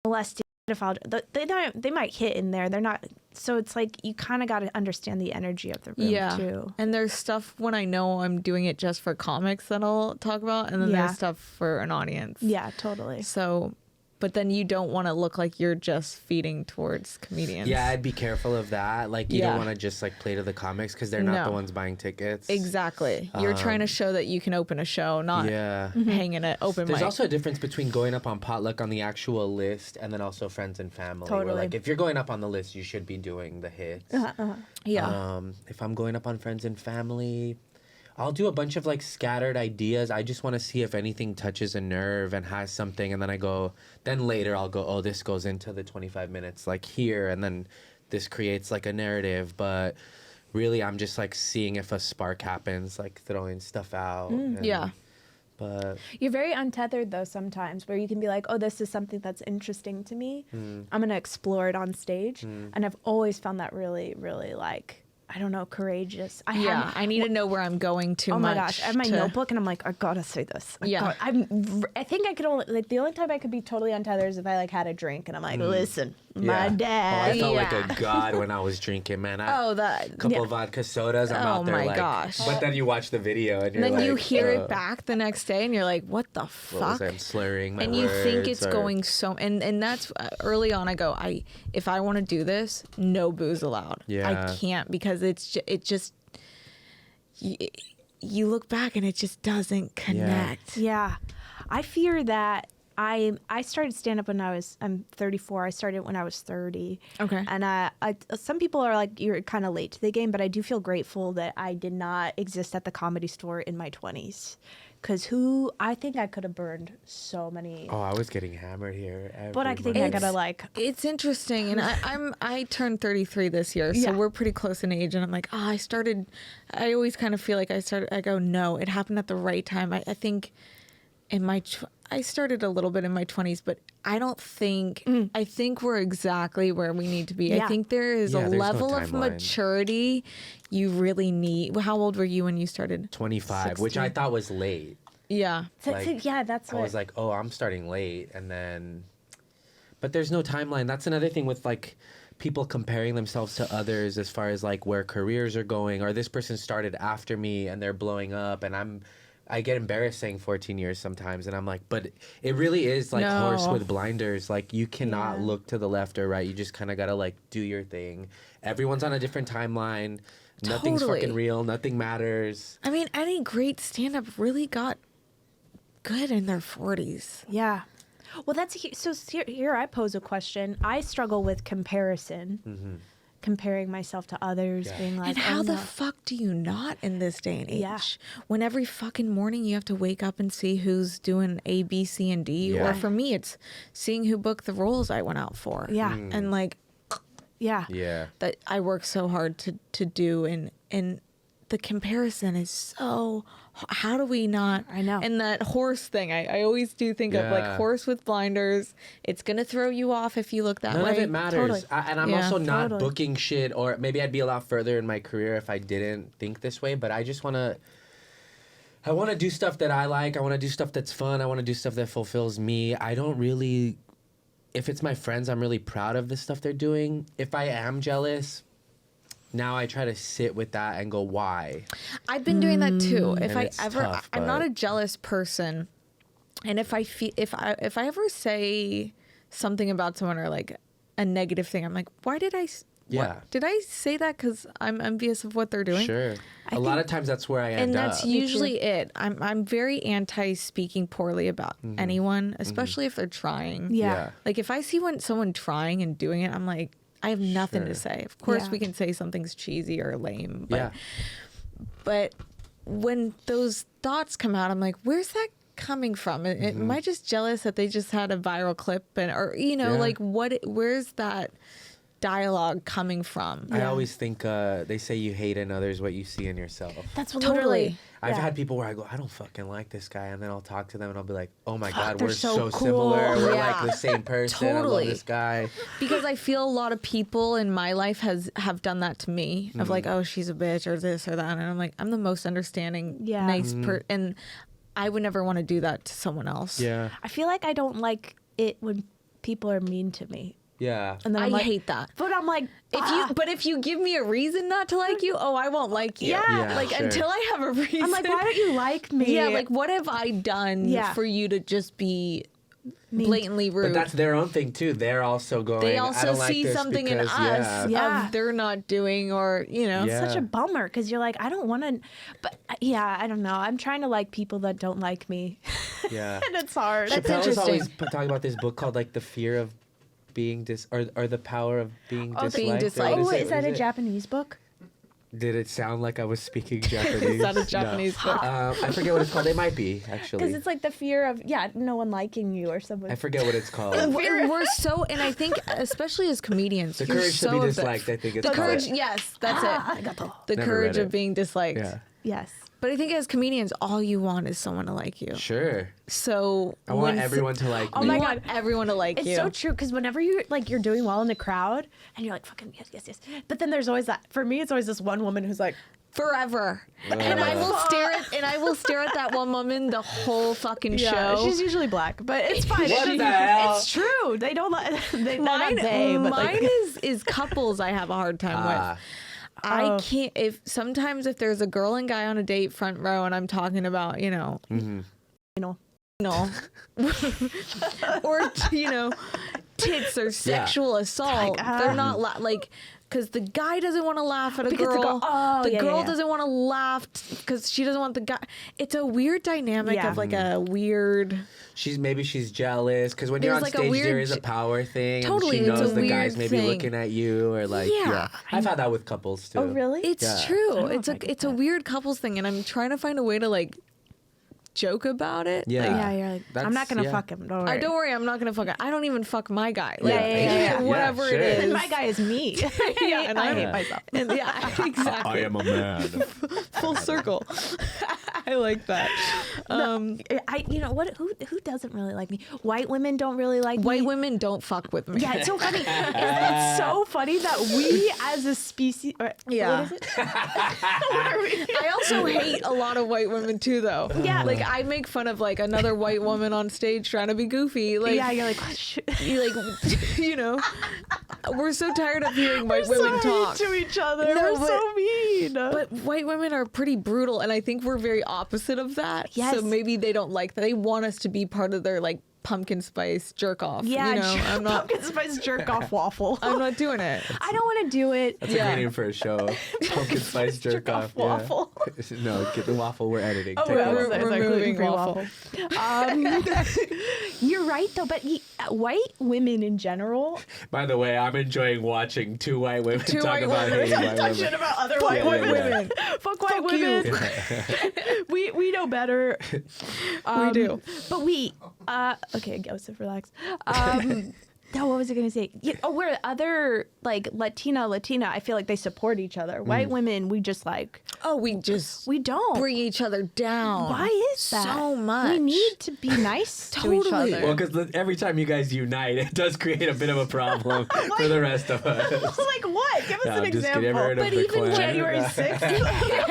molesting, they might hit in there. They're not. So it's like you kind of got to understand the energy of the room too. And there's stuff when I know I'm doing it just for comics that I'll talk about, and then there's stuff for an audience. Yeah, totally. So. But then you don't want to look like you're just feeding towards comedians. Yeah, I'd be careful of that. Like, you don't want to just, like, play to the comics because they're not the ones buying tickets. Exactly. You're trying to show that you can open a show, not hanging it open There's mic. also a difference between going up on Potluck on the actual list and then also Friends and Family. Totally. Where, like, if you're going up on the list, you should be doing the hits. Yeah. If I'm going up on Friends and Family, I'll do a bunch of like scattered ideas. I just want to see if anything touches a nerve and has something. And then later I'll go, oh, this goes into the 25 minutes like here. And then this creates like a narrative. But really, I'm just like seeing if a spark happens, like throwing stuff out. But you're very untethered though sometimes, where you can be like, oh, this is something that's interesting to me. I'm going to explore it on stage. And I've always found that really, really like, I don't know, courageous. I need to know where I'm going too much. Oh my gosh, I have my notebook and I'm like, I gotta say this. I think I could only, like, the only time I could be totally untethered is if I like had a drink and I'm like, listen, my dad. I felt like a god when I was drinking, man. A couple of vodka sodas, I'm out there like, gosh. But then you watch the video and you're then like, you hear it back the next day and you're like, what the fuck? I'm slurring my and words. You think it's going so, and that's early on. I go, if I want to do this, no booze allowed. I can't, because it just you look back and it just doesn't connect. Yeah. I fear that I started stand-up when I'm 34. I started when I was 30. Okay. And some people are like, you're kind of late to the game, but I do feel grateful that I did not exist at the Comedy Store in my 20s. Because I think I could have burned so many. Oh, I was getting hammered here. But I think I gotta like. It's interesting, and I turned 33 this year, so we're pretty close in age. And I'm like, I always kind of feel like I go, no, it happened at the right time. I think I started a little bit in my 20s, but I don't think, I think we're exactly where we need to be. I think there is a level of maturity you really need. How old were you when you started? 25, 16. which I thought was late. Yeah. That's what. I was like, oh, I'm starting late. But there's no timeline. That's another thing with like people comparing themselves to others as far as like where careers are going, or this person started after me and they're blowing up and I get embarrassed saying 14 years sometimes, and I'm like, but it really is like horse with blinders. Like, you cannot look to the left or right. You just kind of got to like do your thing. Everyone's on a different timeline. Nothing's fucking real. Nothing matters. I mean, any great stand-up really got good in their 40s. Yeah. Well, here I pose a question. I struggle with comparison, comparing myself to others, being like, And how oh, the no. fuck do you not in this day and age? Yeah. When every fucking morning you have to wake up and see who's doing A, B, C, and D. Yeah. Or for me, it's seeing who booked the roles I went out for. Yeah. And like Yeah. Yeah. that I work so hard to do, and the comparison is so. How do we not? I know. And that horse thing, I always do think of like Yeah. horse with blinders. It's gonna throw you off if you look that None way. of it matters. Totally. And I'm Yeah. also not Totally. booking shit, or maybe I'd be a lot further in my career if I didn't think this way, but I just want to. I want to do stuff that I like. I want to do stuff that's fun. I want to do stuff that fulfills me. I don't really. If it's my friends, I'm really proud of the stuff they're doing. If I am jealous, now I try to sit with that and go, why? I've been doing that too. If And I it's ever, tough, I'm not but- a jealous person, and if I ever say something about someone or like a negative thing, I'm like, why did I? Yeah. Did I say that because I'm envious of what they're doing? Sure. A lot of times that's where I end And up. that's usually it. I'm very anti speaking poorly about anyone, especially if they're trying. Yeah. Like if I see someone trying and doing it, I'm like, I have nothing to Sure. say. Of course, Yeah. we can say something's cheesy or lame, but Yeah. but when those thoughts come out, I'm like, where's that coming from? Am I just jealous that they just had a viral clip or Yeah. like where's that dialogue coming from? I always think they say you hate in others what you see in yourself. That's Totally. literally. I've yeah. had people where I go, I don't fucking like this guy, and then I'll talk to them and I'll be like, oh my god, they're we're so so cool. similar. We're Yeah. like the same person. I Totally. love this guy. Because I feel a lot of people in my life have done that to me of like, oh, she's a bitch or this or that, and I'm like, I'm the most understanding, Yeah. nice and I would never want to do that to someone else. Yeah. I feel like I don't like it when people are mean to me. Yeah. And then I I'm like, hate that. But I'm like, If you give me a reason not to like you, oh, I won't like you. Yeah. Yeah, Like sure. until I have a reason. I'm like, why don't you like me? Yeah, like what have I done Yeah. for you to just be Mean. blatantly rude? But that's their own thing too. They're also going. they I also don't like see this something in because, us Yeah. of they're not doing, or Yeah. Such a bummer because you're like, I don't want to, but yeah, I don't know. I'm trying to like people that don't like me, Yeah. and it's hard. That's Chappelle was always interesting. talking about this book called like The Fear of Being or the Power of Being Disliked. Being or disliked. what Oh, is that What a it? Japanese book? Did it sound like I was speaking Japanese? Is that a No. Japanese book? I forget what it's called. It might be Because actually. it's like the fear of no one liking you or something. I forget what it's called. We're so, and I think especially as comedians, The you're courage so to be a bit- disliked. I think it's The called. courage, yes, that's it. The Never courage read of it. being disliked. Yeah. Yes. But I think as comedians, all you want is someone to like you. Sure. So I want when everyone to like Oh me. my you God. want everyone to like It's you. so true because whenever you're doing well in a crowd and you're like fucking yes, but then there's always that. For me, it's always this one woman who's like, Forever. And I will stare at that one woman the whole fucking yeah, show. she's usually black, but it's fine. What It's the hell? It's true. They don't like. They're not Mine, they, but mine like, is couples I have a hard time Ah. with. I Oh. can't sometimes if there's a girl and guy on a date front row and I'm talking about, Mm-hmm. no, or tits or sexual assault. Like, They're not like because the guy doesn't want to laugh at a Because the girl. girl- oh, the yeah, girl yeah. doesn't want to laugh because she doesn't want the guy. It's a weird dynamic Yeah. of like a weird. Maybe she's jealous because when you're There's on like a stage, there weird is a power thing. Totally, and she it's a knows the guy's weird maybe thing. looking at you or like Yeah. I've had that with couples too. oh really? It's Yeah. true. know It's if I get it's a that. weird couples thing, and I'm trying to find a way to like joke about it. Yeah. Like, yeah, you're like, I'm not gonna yeah. fuck him. Don't worry. Don't worry, I'm not gonna fuck it. I don't even fuck my guy. Like, Yeah. whatever sure. it is. My guy is me. Yeah, and I I- hate myself. And yeah, exactly. a man. Full circle. I like that. Who doesn't really like me? White women don't really like me. White women don't fuck with me. Yeah, it's so funny. It's so funny that we as a species. Yeah. What is it? What are we? I also hate a lot of white women too, though. Yeah. Like I make fun of like another white woman on stage trying to be goofy. Like, Yeah, you're like, what shit? we're so tired of hearing white We're women so talk. mean to each other. No, We're but- so mean. But white women are pretty brutal, and I think we're very opposite of that. Yes. So maybe they don't like that. They want us to be part of their like pumpkin spice jerk off. yeah, I'm not. pumpkin spice jerk off waffle. I'm not doing it. I don't want to do it. That's Yeah. a great name for a show. Pumpkin spice jerk off. waffle. Yeah. No, get the waffle. We're editing. Oh, Take yeah, the we're waffle. removing gluten-free waffle. You're right though, but white women in general. By the way, I'm enjoying watching two white women talk white about women hating white Talk women. shit about other White women. Fuck white women. we know better. We do. But okay, go sit, relax. No, what was I gonna say? Yeah, we're other like Latina. I feel like they support each other. White women, we just like We don't bring each other down. Why is that? So much. We need to be nice to each Totally. other. Well, because every time you guys unite, it does create a bit of a problem for the rest of us. Like what? Give us an I'm just kidding. example. Ever heard of But the even Klan? January 6th.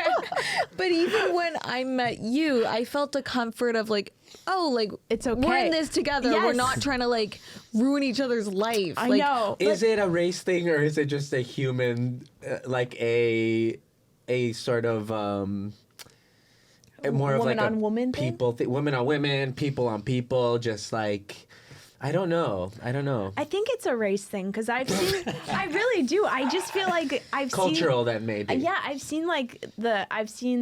But even when I met you, I felt a comfort of like, oh, like It's okay. we're in this together. We're Yes. not trying to like ruin each other's life. I Like, know. Is it a race thing or is it just a human, like a sort of more of Woman like a on woman thing? people women on women, people on people, just like I don't know. I think it's a race thing because I've seen. I really do. I just feel like I've Cultural then maybe. seen. Yeah, I've seen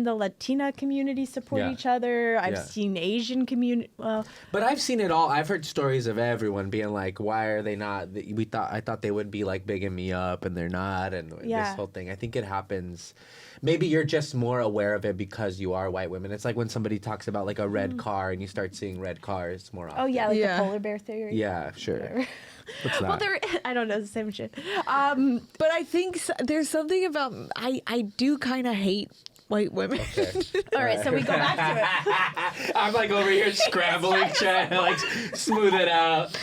the Latina community support Yeah. each other. I've Yeah. seen Asian community. Well, But I've seen it all. I've heard stories of everyone being like, "Why are they not?" I thought they would be like bigging me up, and they're not. And Yeah. this whole thing. I think it happens. Maybe you're just more aware of it because you are white women. It's like when somebody talks about like a red car, and you start seeing red cars more often. oh yeah, like Yeah. the polar bear theory. Yeah, sure. What's that? Well, I don't know the same shit. But I think there's something about I do kind of hate white women. All right, so we go back to it. I'm like over here scrambling, trying to like smooth it out.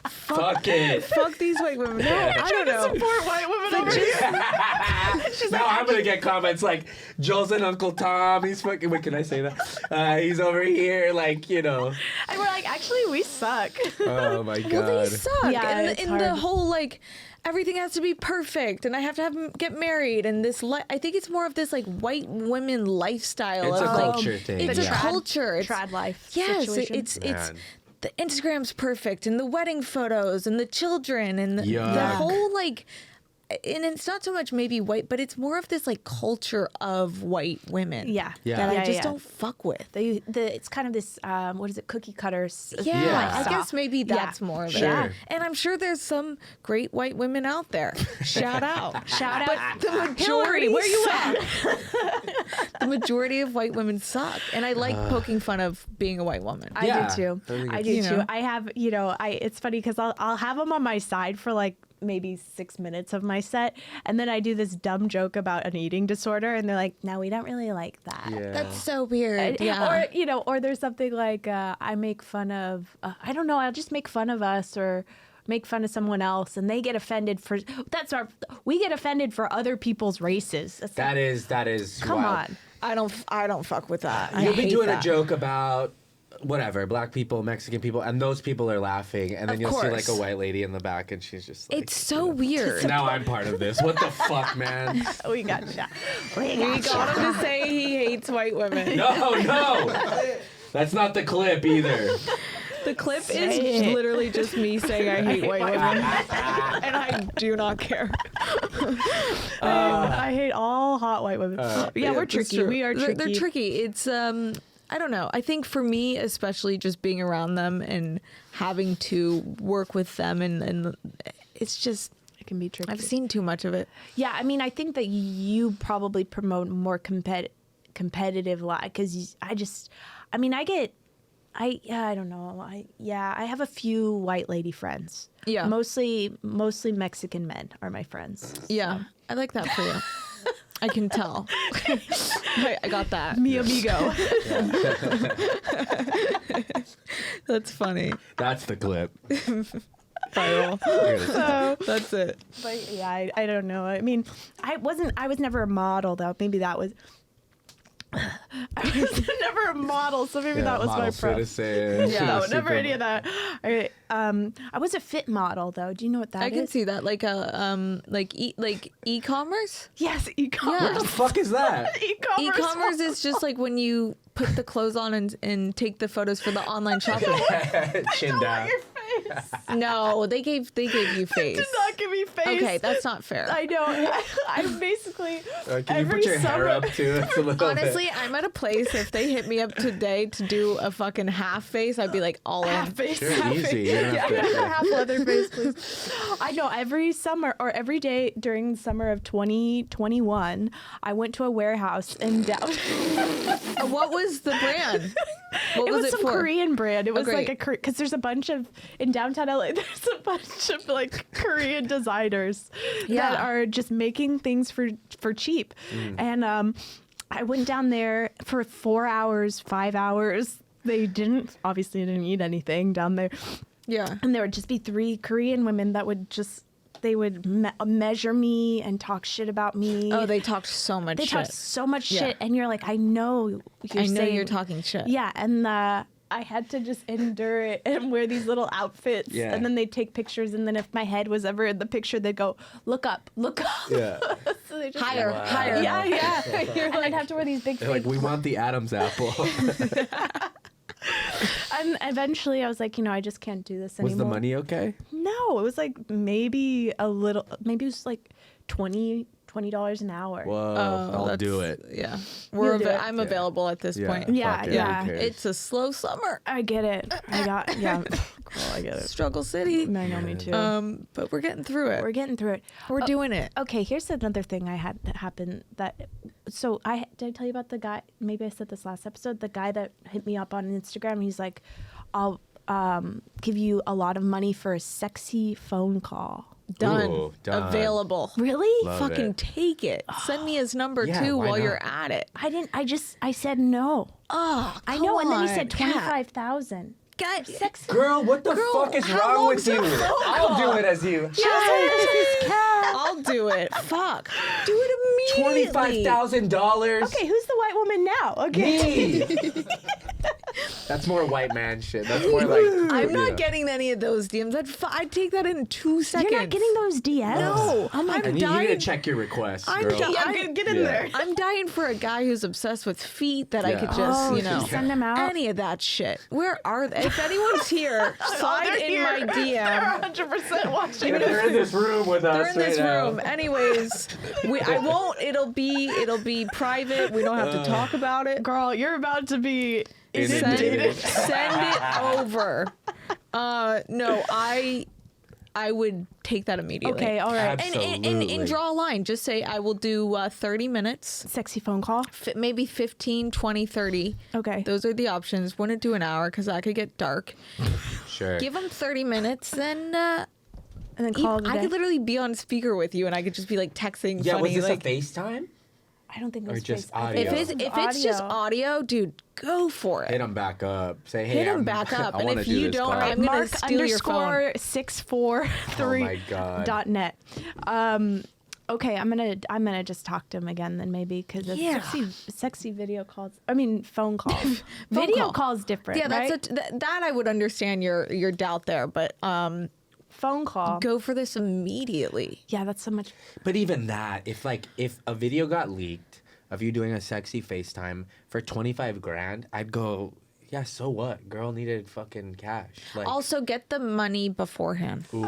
Fuck it. Fuck these white women. No, I don't know. Support white women over here. Now I'm gonna get comments like Joel's and Uncle Tom. He's fucking. What can I say that? He's over here, like And we're like, actually, we suck. Oh my god. Well, they suck. Yeah, and it's and the hard. whole like everything has to be perfect, and I have to get married, and this. I think it's more of this like white women lifestyle. It's of, a like, culture thing. It's yeah. a culture. It's, Trad life. Yes, situation. it's Man. the Instagram's perfect, and the wedding photos, and the children, and the Yuck. whole like. And it's not so much maybe white, but it's more of this like culture of white women. Yeah. Yeah. That I Yeah, just yeah. don't fuck with. It's kind of this what is it, cookie cutters? Yeah, Yeah. I guess maybe that's more of it. Sure. Yeah. And I'm sure there's some great white women out there. Shout out. Shout out. But the majority, Hillary, where you at? the majority of white women suck. And I like poking fun of being a white woman. I Yeah. do too. I think I it's- do You too. know. I have, it's funny because I'll have them on my side for like maybe 6 minutes of my set, and then I do this dumb joke about an eating disorder, and they're like, "No, we don't really like that." Yeah. That's so weird. Yeah. Or there's something like I make fun of. I don't know. I'll just make fun of us or make fun of someone else, and they get offended for. We get offended for other people's races. That's That is. come wild. on. I don't fuck with that. I You'll be hate doing that. a joke about whatever, black people, Mexican people, and those people are laughing, and then Of you'll see like course. a white lady in the back, and she's just like, It's so weird. Now I'm part of this. What the fuck, man? We got shot. We We got him to say he hates white women. No. That's not the clip either. The clip Say is it. literally just me saying I hate white women. And I do not care. I hate all hot white women. Yeah, we're That's tricky. true. We are tricky. They're tricky. It's I don't know. I think for me, especially just being around them and having to work with them, and it's just It can be tricky. I've seen too much of it. Yeah, I mean, I think that you probably promote more competitive life because I don't know. I have a few white lady friends. Yeah. Mostly Mexican men are my friends. Yeah, I like that for you. I can tell. I got that. Mi amigo. That's funny. That's the clip. Viral. So, That's it. but yeah, I don't know. I mean, I was never a model though. Maybe that was. I was never a model, so maybe that was my problem. citizen. Yeah, No, super never any of that. I was a fit model though. Do you know what that is? I can see that, like a like e-commerce. Yes, e-commerce. Yeah. What the fuck is that? E-commerce. E-commerce is just like when you put the clothes on and take the photos for the online shopping. Chin down. Your face. No, they gave you face. Did not give me face. Okay, that's not fair. I know. I basically Can you every put your hair summer. up too? It's a little Honestly, I'm at a place, if they hit me up today to do a fucking half face, I'd be like all in. Half face. Sure, half easy. face. You don't have to- Half leather face, please. I know every summer or every day during the summer of 2021, I went to a warehouse in down. What was the brand? What It was some for? Korean brand. It was great. like because there's a bunch of in downtown LA. There's a bunch of like Korean designers that Yeah. are just making things for cheap, and I went down there for 4 hours, 5 hours. They obviously didn't eat anything down there. Yeah. And there would just be 3 Korean women that would measure me and talk shit about me. Oh, they talked so much They shit. talked so much Yeah. shit, and you're like, I know you're talking shit. Yeah, and I had to just endure it and wear these little outfits, Yeah. and then they'd take pictures, and then if my head was ever in the picture, they'd go, look up. Yeah. So they just Higher, Wow. higher. Yeah, yeah. and I'd have to wear these big They're like, fake we want the Adam's apple. And eventually I was like, I just can't do this anymore. Was the money okay? No, it was like maybe it was like $20 an hour. Whoa, I'll that's- do it. Yeah. You'll do it. I'm available at this Yeah. point. Yeah, Fuck it, yeah. who cares? It's a slow summer. I get it. Girl, I get it. Struggle City. I know, me too. But we're getting through it. We're getting through it. We're doing it. Okay, here's another thing I had that happen did I tell you about the guy, maybe I said this last episode, the guy that hit me up on Instagram, he's like, I'll give you a lot of money for a sexy phone call. Done. Ooh, done. Available. Really? Love Fucking it. take it. Send me his number Yeah, too why while not? you're at it. I said no. Oh, I know, and then he said Kat. 25,000. God, Sexy. Girl, what the Girl, fuck is how wrong long's with you? the phone I'll call? do it as you. I'll do it. Fuck. Do it immediately. $25,000. Okay, who's the white woman now? Okay. Me. That's more white man shit. That's more like. I'm not yeah. getting any of those DMs. I'd take that in 2 seconds. You're not getting those DMs? No. Oh my I'm I need you to dying. check your requests, I'm girl. di- Yeah, get in Yeah. there. I'm dying for a guy who's obsessed with feet that I Yeah. could just, Oh, you know, send them out. any of that shit. Where are they? If anyone's here, slide in my DM. 100% watching They're in this room with us. They're in this right now. room. Anyways, I won't. It'll be private. We don't have to talk about it. Girl, you're about to be Inundated. Send it over. No, I would take that immediately. Okay, all right. Absolutely. And draw a line. Just say I will do 30 minutes, Sexy phone call. maybe 15, 20, 30. Okay. Those are the options. Wouldn't do an hour because that could get dark. Sure. Give them 30 minutes, then And then call it a I day. could literally be on speaker with you and I could just be like texting Yeah, funny. was this like, a FaceTime? I don't think it Or was just face- I audio? think if it was it's just audio, dude, go for it. Hit them back up. Say, hey, Hit 'em I'm back up, I and wanna if do you this don't, call. I'm gonna Mark steal your phone. 643 Oh my God. .net. Okay, I'm gonna just talk to him again then maybe because it's Yeah. sexy video calls. I mean phone calls. Video call. calls different. Yeah, right? that I would understand your doubt there, but phone call. go for this immediately. Yeah, that's so much. But even that, if a video got leaked of you doing a sexy FaceTime for 25 grand, I'd go, yeah, so what? Girl needed fucking cash. Like, Also, get the money beforehand. ooh,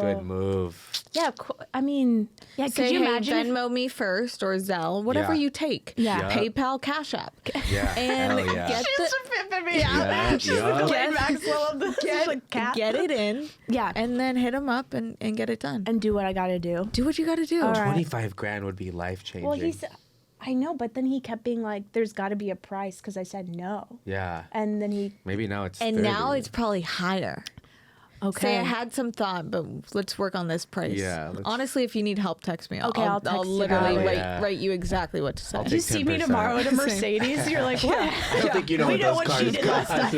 good move. Yeah, I mean, yeah. Could Say, you hey, imagine? Venmo me first or Zelle, whatever Yeah. you take. Yeah. Yeah. PayPal, Cash App. Yeah, And hell yeah. get Yeah, She's the yeah. Ghislaine Maxwell of the cat. get it in. Yeah, And then hit them up and get it done. and do what I gotta do. Do what you got to do. All right. 25 grand would be life changing. Well, I know, but then he kept being like, "There's got to be a price," because I said no, Yeah. and then he Maybe now it's And 30. now it's probably higher. okay. Say I had some thought, but let's work on this price. Yeah, let's- Honestly, if you need help, text me. Okay, I'll text you. literally Oh, yeah. write you exactly what to say. I'll Did you take see me 10%. tomorrow in a Mercedes? You're like, what? I don't think you know We what know those what cars she did last cost.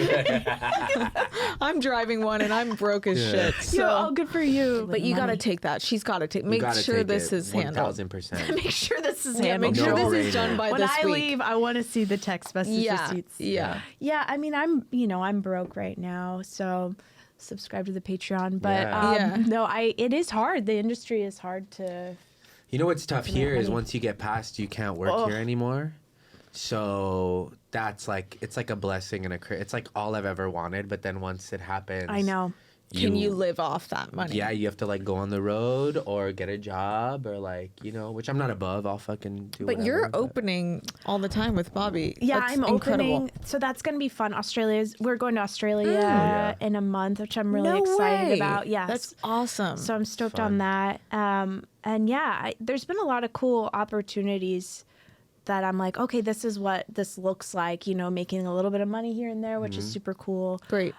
I'm driving one and I'm broke as shit. So. So, oh, good for you. But you got to Money. take that. She's got to take. You Make gotta sure take this it, is handled. 1000%. Make sure this is Yeah, handled. make sure No this is brainer. done by When this I week. leave, I want to see the text message Yeah, receipts. yeah. Yeah, I mean, I'm broke right now, so subscribe to the Patreon. But Yeah. Yeah. no, it is hard. The industry is hard to. You know what's tough Yeah, here is money. once you get past, you can't work Ugh. here anymore. So that's like, it's like a blessing and it's like all I've ever wanted. But then once it happens, I know. can you live off that money? Yeah, you have to like go on the road or get a job or like, you know, which I'm not above. I'll fucking do But whatever, you're opening all the time with Bobby. Yeah, That's I'm incredible. opening. So that's going to be fun. We're going to Australia in a month, which I'm really excited way. about. Yes. That's awesome. So I'm stoked Fun. on that. And yeah, there's been a lot of cool opportunities that I'm like, okay, this is what this looks like, you know, making a little bit of money here and there, which is super cool. Great.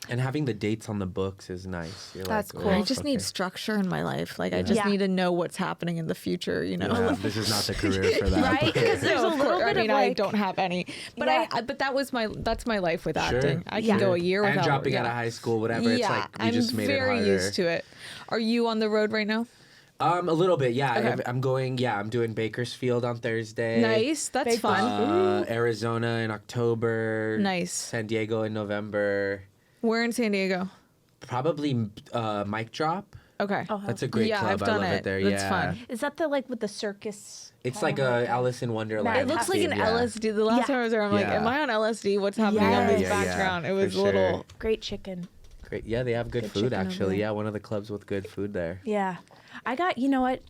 And having the dates on the books is nice. You're That's like, cool. oh, I just need okay. structure in my life. Like, I just Yeah. need to know what's happening in the future, you know? Yeah, this is not the career for that. Right? Because there's a Of little course. bit I mean, of I like, don't have any, but Yeah. but that's my life with Sure. acting. I can Yeah. go a year and without dropping out of high school, whatever. It's like we I'm just made it very harder. used to it. Are you on the road right now? A little bit, yeah. Okay. I'm going. Yeah, I'm doing Bakersfield on Thursday. Nice. That's fun. Arizona in October. Nice. San Diego in November. Where in San Diego? Probably Mic Drop. Okay. Oh, That's a great Yeah, club. I've I done love it. it there. That's yeah. fun. is that the like with the circus? It's kind like of a Alice in Wonderland. It looks like an theme, yeah. LSD. The last Yeah. time I was there, I'm like, Yeah. am I on LSD? What's happening on this Yeah, yeah, background? It for was a sure. little. Great chicken. Great. Yeah, they have good Good food chicken over actually. there. Yeah, one of the clubs with good food there. Yeah. I got, you know what?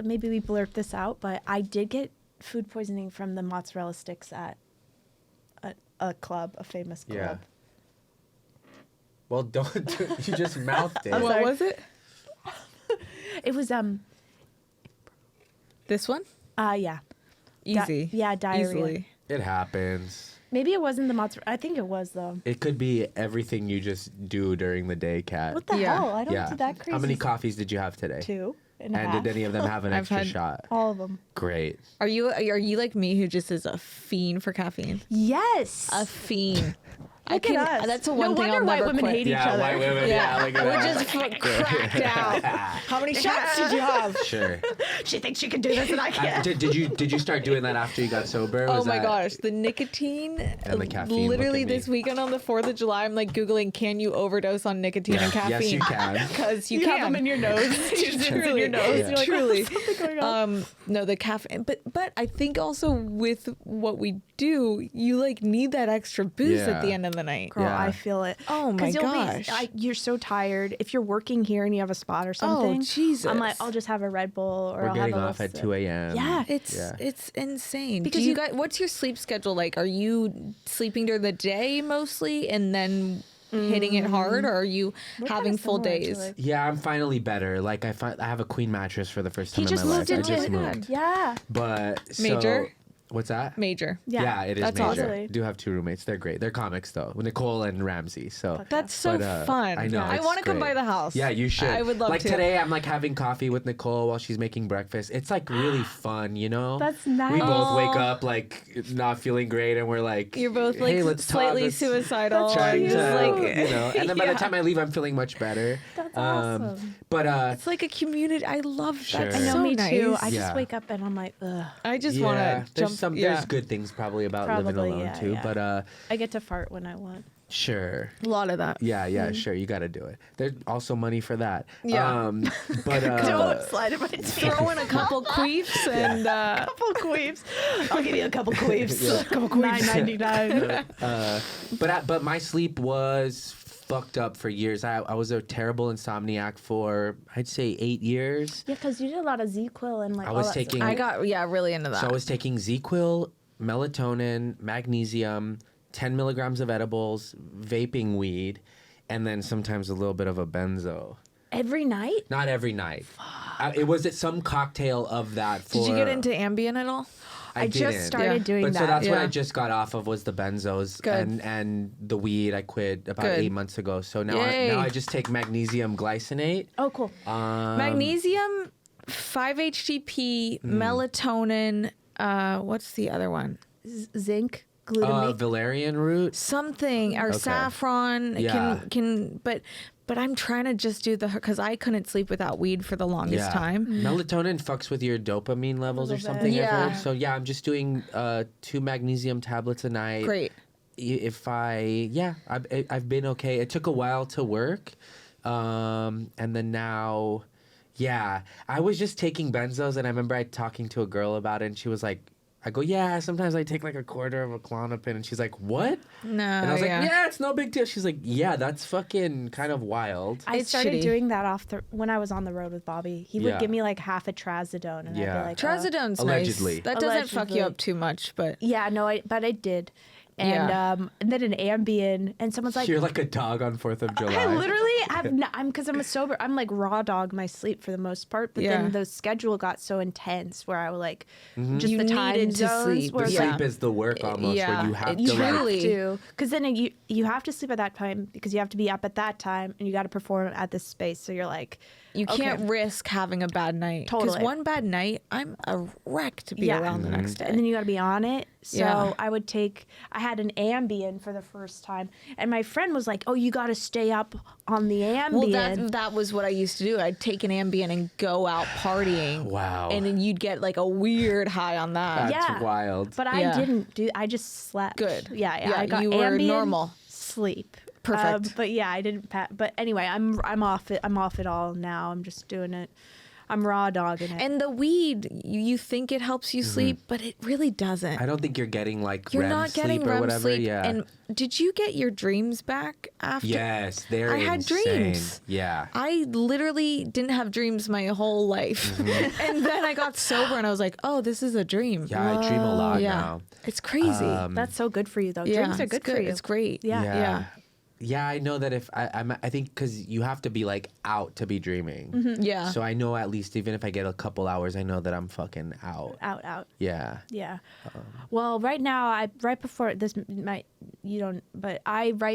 Maybe we blurt this out, but I did get food poisoning from the mozzarella sticks at a club, a famous club. Yeah. Well, don't. You just mouthed it. I'm What sorry. was it? It was, This one? yeah. Easy. Yeah, diarrhea. Easily. It happens. Maybe it wasn't the mozzarella. I think it was, though. It could be everything you just do during the day, Kat. What the Yeah. hell? I don't Yeah. do that crazy. How many coffees did you have today? 2 and a And half. did any of them have an I've extra had- shot? All of them. Great. Are you like me who just is a fiend for caffeine? Yes. A fiend. Look at us. That's the No one thing wonder I'll white never women quit. hate each other. white women. Yeah, look at we're that. just cracked out. How many shots did you have? Sure. She thinks she can do this and I can't. Did you start doing that after you got sober? Oh Was my that- gosh, the nicotine. And the caffeine, Literally look at me. this weekend on the 4th of July, I'm like Googling, can you overdose on nicotine and caffeine? Yes, you can. Because you You can. have them in your nose. It's in Truly. your nose. Yeah. You're like, Truly. something going on. No, the caffeine, but I think also with what we do, you like need that extra boost at the Yeah. end of the night. Girl, Yeah. I feel it. Oh my 'Cause gosh. you're so tired. If you're working here and you have a spot or something, Jesus. I'm like, I'll just have a Red Bull or We're I'll getting have a off at little 2 sip. a.m. Yeah. It's insane. Because Do you you- guys, what's your sleep schedule like? Are you sleeping during the day mostly and then hitting it hard, or are you We're having kinda full similar, days? actually. Yeah, I'm finally better. Like I have a queen mattress for the first He time just in my moved life. into I just it. moved. Yeah. But Major? What's that? Major. Yeah. It is That's major. awesome. I do have 2 roommates. They're great. They're comics though. Nicole and Ramsey. So That's so But, fun. I know, I it's want to come great. by the house. Yeah, you should. I would love like to. today, I'm like having coffee with Nicole while she's making breakfast. It's like really fun, you know. That's We nice. both wake Aw. up like not feeling great, and we're like, You're both like hey, let's slightly talk. Let's- suicidal. Trying and to, just like, you know, and then by Yeah. the time I leave, I'm feeling much better. That's awesome. But It's like a community. I love Sure. that. I know, so me too. nice. I Yeah. just wake up and I'm like, ugh. I just yeah, want to there's jump. there's good things probably about living Probably, alone yeah, too. yeah. But I get to fart when I want. sure. a lot of that. Yeah, sure. You got to do it. There's also money for that. Yeah. But Don't slide in my teeth. Throw in a couple queefs and couple queefs. I'll give you a couple queefs. Yeah. A couple queefs. $9.99. but my sleep was fucked up for years. I was a terrible insomniac for I'd say 8 years. Yeah, because you did a lot of Z-Quil and like I all was that taking- stuff. I got really into that. So I was taking ZQuil, melatonin, magnesium, 10 milligrams of edibles, vaping weed, and then sometimes a little bit of a benzo. Every night? Not every night. It was some cocktail of that. For, Did you get into Ambien at all? I just didn't. started Yeah. doing But that. so that's what Yeah. I just got off of was the benzos Good. and the weed. I quit about Good. 8 months ago. So now Yay. now I just take magnesium glycinate. Oh, cool. Magnesium, 5-HTP, melatonin. What's the other one? Zinc, glutamate. Valerian root. Something or Okay. saffron Yeah. can but I'm trying to just do because I couldn't sleep without weed for the longest time. Melatonin fucks with your dopamine levels or Little bit. something. I've Yeah. heard. So yeah, I'm just doing 2 magnesium tablets a night. Great. I've been okay. It took a while to work, and then now, yeah, I was just taking benzos, and I remember talking to a girl about it, and she was like, I go, yeah, sometimes I take like a quarter of a Klonopin. And she's like, what? No. And I was like, yeah, it's no big deal. She's like, yeah, that's fucking kind of wild. I It's started shitty. doing that when I was on the road with Bobby. He would Yeah. give me like half a trazodone, and I'd Yeah. be like, Trazodone's Allegedly. nice. That doesn't fuck you Allegedly. up too much, but yeah, no, but I did. And and then an Ambien, and someone's like, You're like a dog on 4th of July. I literally have I'm because I'm a sober. I'm like raw dog my sleep for the most part, but Yeah. then the schedule got so intense where I would like just You the time needed to zones sleep. where The it's like, sleep is the work almost, Yeah, where you have it to like. truly- to because then you have to sleep at that time because you have to be up at that time and you got to perform at this space. So you're like, you can't okay. risk having a bad night. Because Totally. one bad night, I'm a wreck to be Yeah. around the next day. and then you got to be on it. So Yeah. I had an Ambien for the first time, and my friend was like, "Oh, you got to stay up on the Ambien." Well, that was what I used to do. I'd take an Ambien and go out partying. Wow. And then you'd get like a weird high on that. That's Yeah. wild. But Yeah. I didn't do. I just slept. Good. Yeah. Yeah, I got you were Ambien, normal. sleep. Perfect. But yeah, I didn't. But anyway, I'm off it. I'm off it all now. I'm just doing it. I'm raw dogging it. And the weed, you think it helps you sleep, but it really doesn't. I don't think you're getting like You're REM not getting sleep or REM whatever. sleep. Yeah. And did you get your dreams back after? Yes, they're I had insane. dreams. Yeah. I literally didn't have dreams my whole life. And then I got sober and I was like, oh, this is a dream. Yeah, I dream a lot Yeah. now. It's crazy. That's so good for you, though. Yeah, Dreams are it's good for you. It's great. Yeah. Yeah. Yeah, I know that if I think because you have to be like out to be dreaming. Yeah. So I know at least even if I get a couple hours, I know that I'm fucking out. Out. Yeah. Yeah. Well, right now, right before right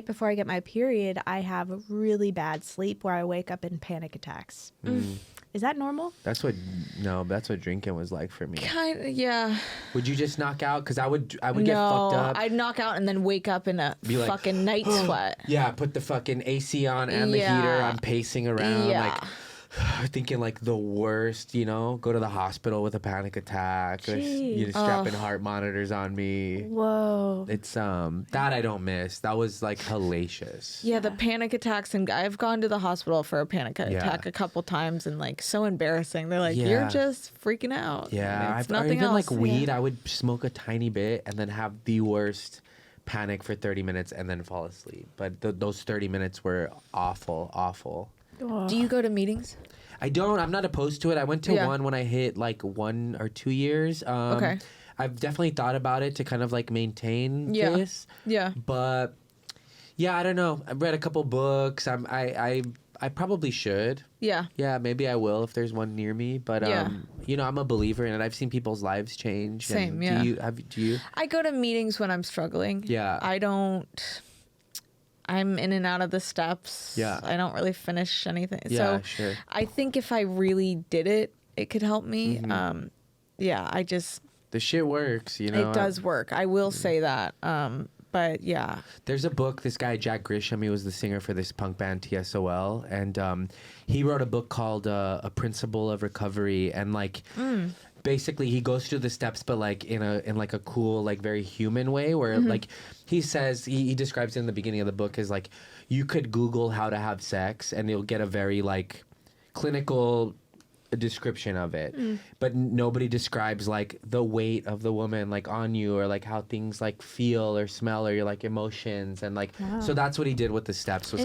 before I get my period, I have a really bad sleep where I wake up in panic attacks. Is that normal? That's what drinking was like for me. Kind of, yeah. Would you just knock out? Because I would get fucked up. I'd knock out and then wake up in a Be like, fucking night sweat. Yeah, put the fucking AC on and the Yeah. heater. I'm pacing around Yeah. like thinking like the worst, go to the hospital with a panic attack. Or, strapping heart monitors on me. Whoa. It's that I don't miss. That was like hellacious. Yeah, the panic attacks, and I've gone to the hospital for a panic attack a couple times, and like so embarrassing. They're like, Yeah. "You're just freaking out." Yeah, it's or nothing even else. like weed. I would smoke a tiny bit and then have the worst panic for 30 minutes and then fall asleep. But those 30 minutes were awful. Do you go to meetings? I don't. I'm not opposed to it. I went to Yeah. one when I hit like 1 or 2 years. Okay. I've definitely thought about it to kind of like maintain Yeah. this. Yeah. But yeah, I don't know. I've read a couple books. I probably should. Yeah. Yeah, maybe I will if there's one near me. But Yeah. I'm a believer in it. I've seen people's lives change. Same, and yeah. Do you? I go to meetings when I'm struggling. Yeah. I'm in and out of the steps. Yeah. I don't really finish anything. Yeah, So sure. I think if I really did it, it could help me. Mm-hmm. The shit works, It does work. I will say that. But yeah. There's a book, this guy, Jack Grisham, he was the singer for this punk band TSOL. And he wrote a book called A Principle of Recovery. And like, basically he goes through the steps, but like in like a cool, like very human way where like he says, he describes it in the beginning of the book as like, you could Google how to have sex and you'll get a very like clinical description of it, but nobody describes like the weight of the woman like on you or like how things like feel or smell or your like emotions and like so that's what he did with the steps was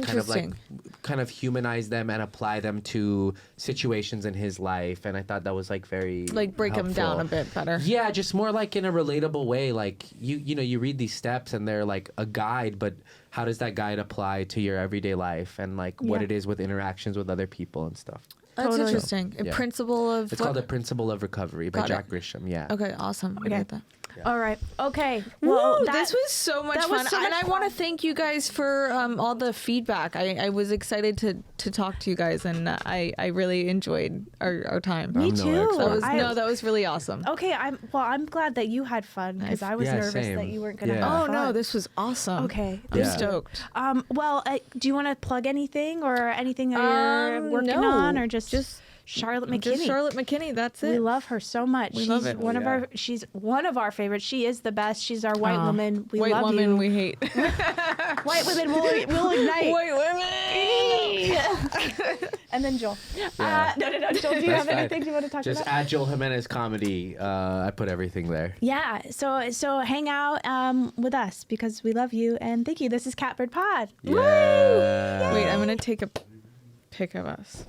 kind of humanize them and apply them to situations in his life, and I thought that was like very Like break them down a helpful. bit better. Yeah, just more like in a relatable way. Like you read these steps and they're like a guide, but how does that guide apply to your everyday life and like what Yeah. it is with interactions with other people and stuff. That's Totally. interesting. A Yeah. principle of It's called The Principle of Recovery by Got Jack it. Grisham. Yeah. Okay, awesome. I Okay. get that. All right. Okay. Well, Woo, this was so much that fun. was so And much I want to fun. thank you guys for all the feedback. I was excited to talk to you guys, and I really enjoyed our time. Me I'm no too. expert. That was really awesome. Okay, I'm glad that you had fun because I was Yeah, nervous same. that you weren't gonna. Yeah. have Oh no, fun. this was awesome. Okay. I'm Yeah. stoked. Well, do you want to plug anything or anything that you're working no. on, or just Charlotte McKinney? Just Charlotte McKinney. That's it. We love her so much. We she's love it. one of Yeah. our. She's one of our favorites. She is the best. She's our white woman. We White love woman, you. we hate. White women will ignite. White women. And then Joel. Yeah. No. Joel, do you That's have fine. anything you want to talk Just about? at Joel Jimenez Comedy. I put everything there. Yeah. So hang out with us because we love you and thank you. This is Catbird Pod. Yeah. Wait, I'm gonna take a pic of us.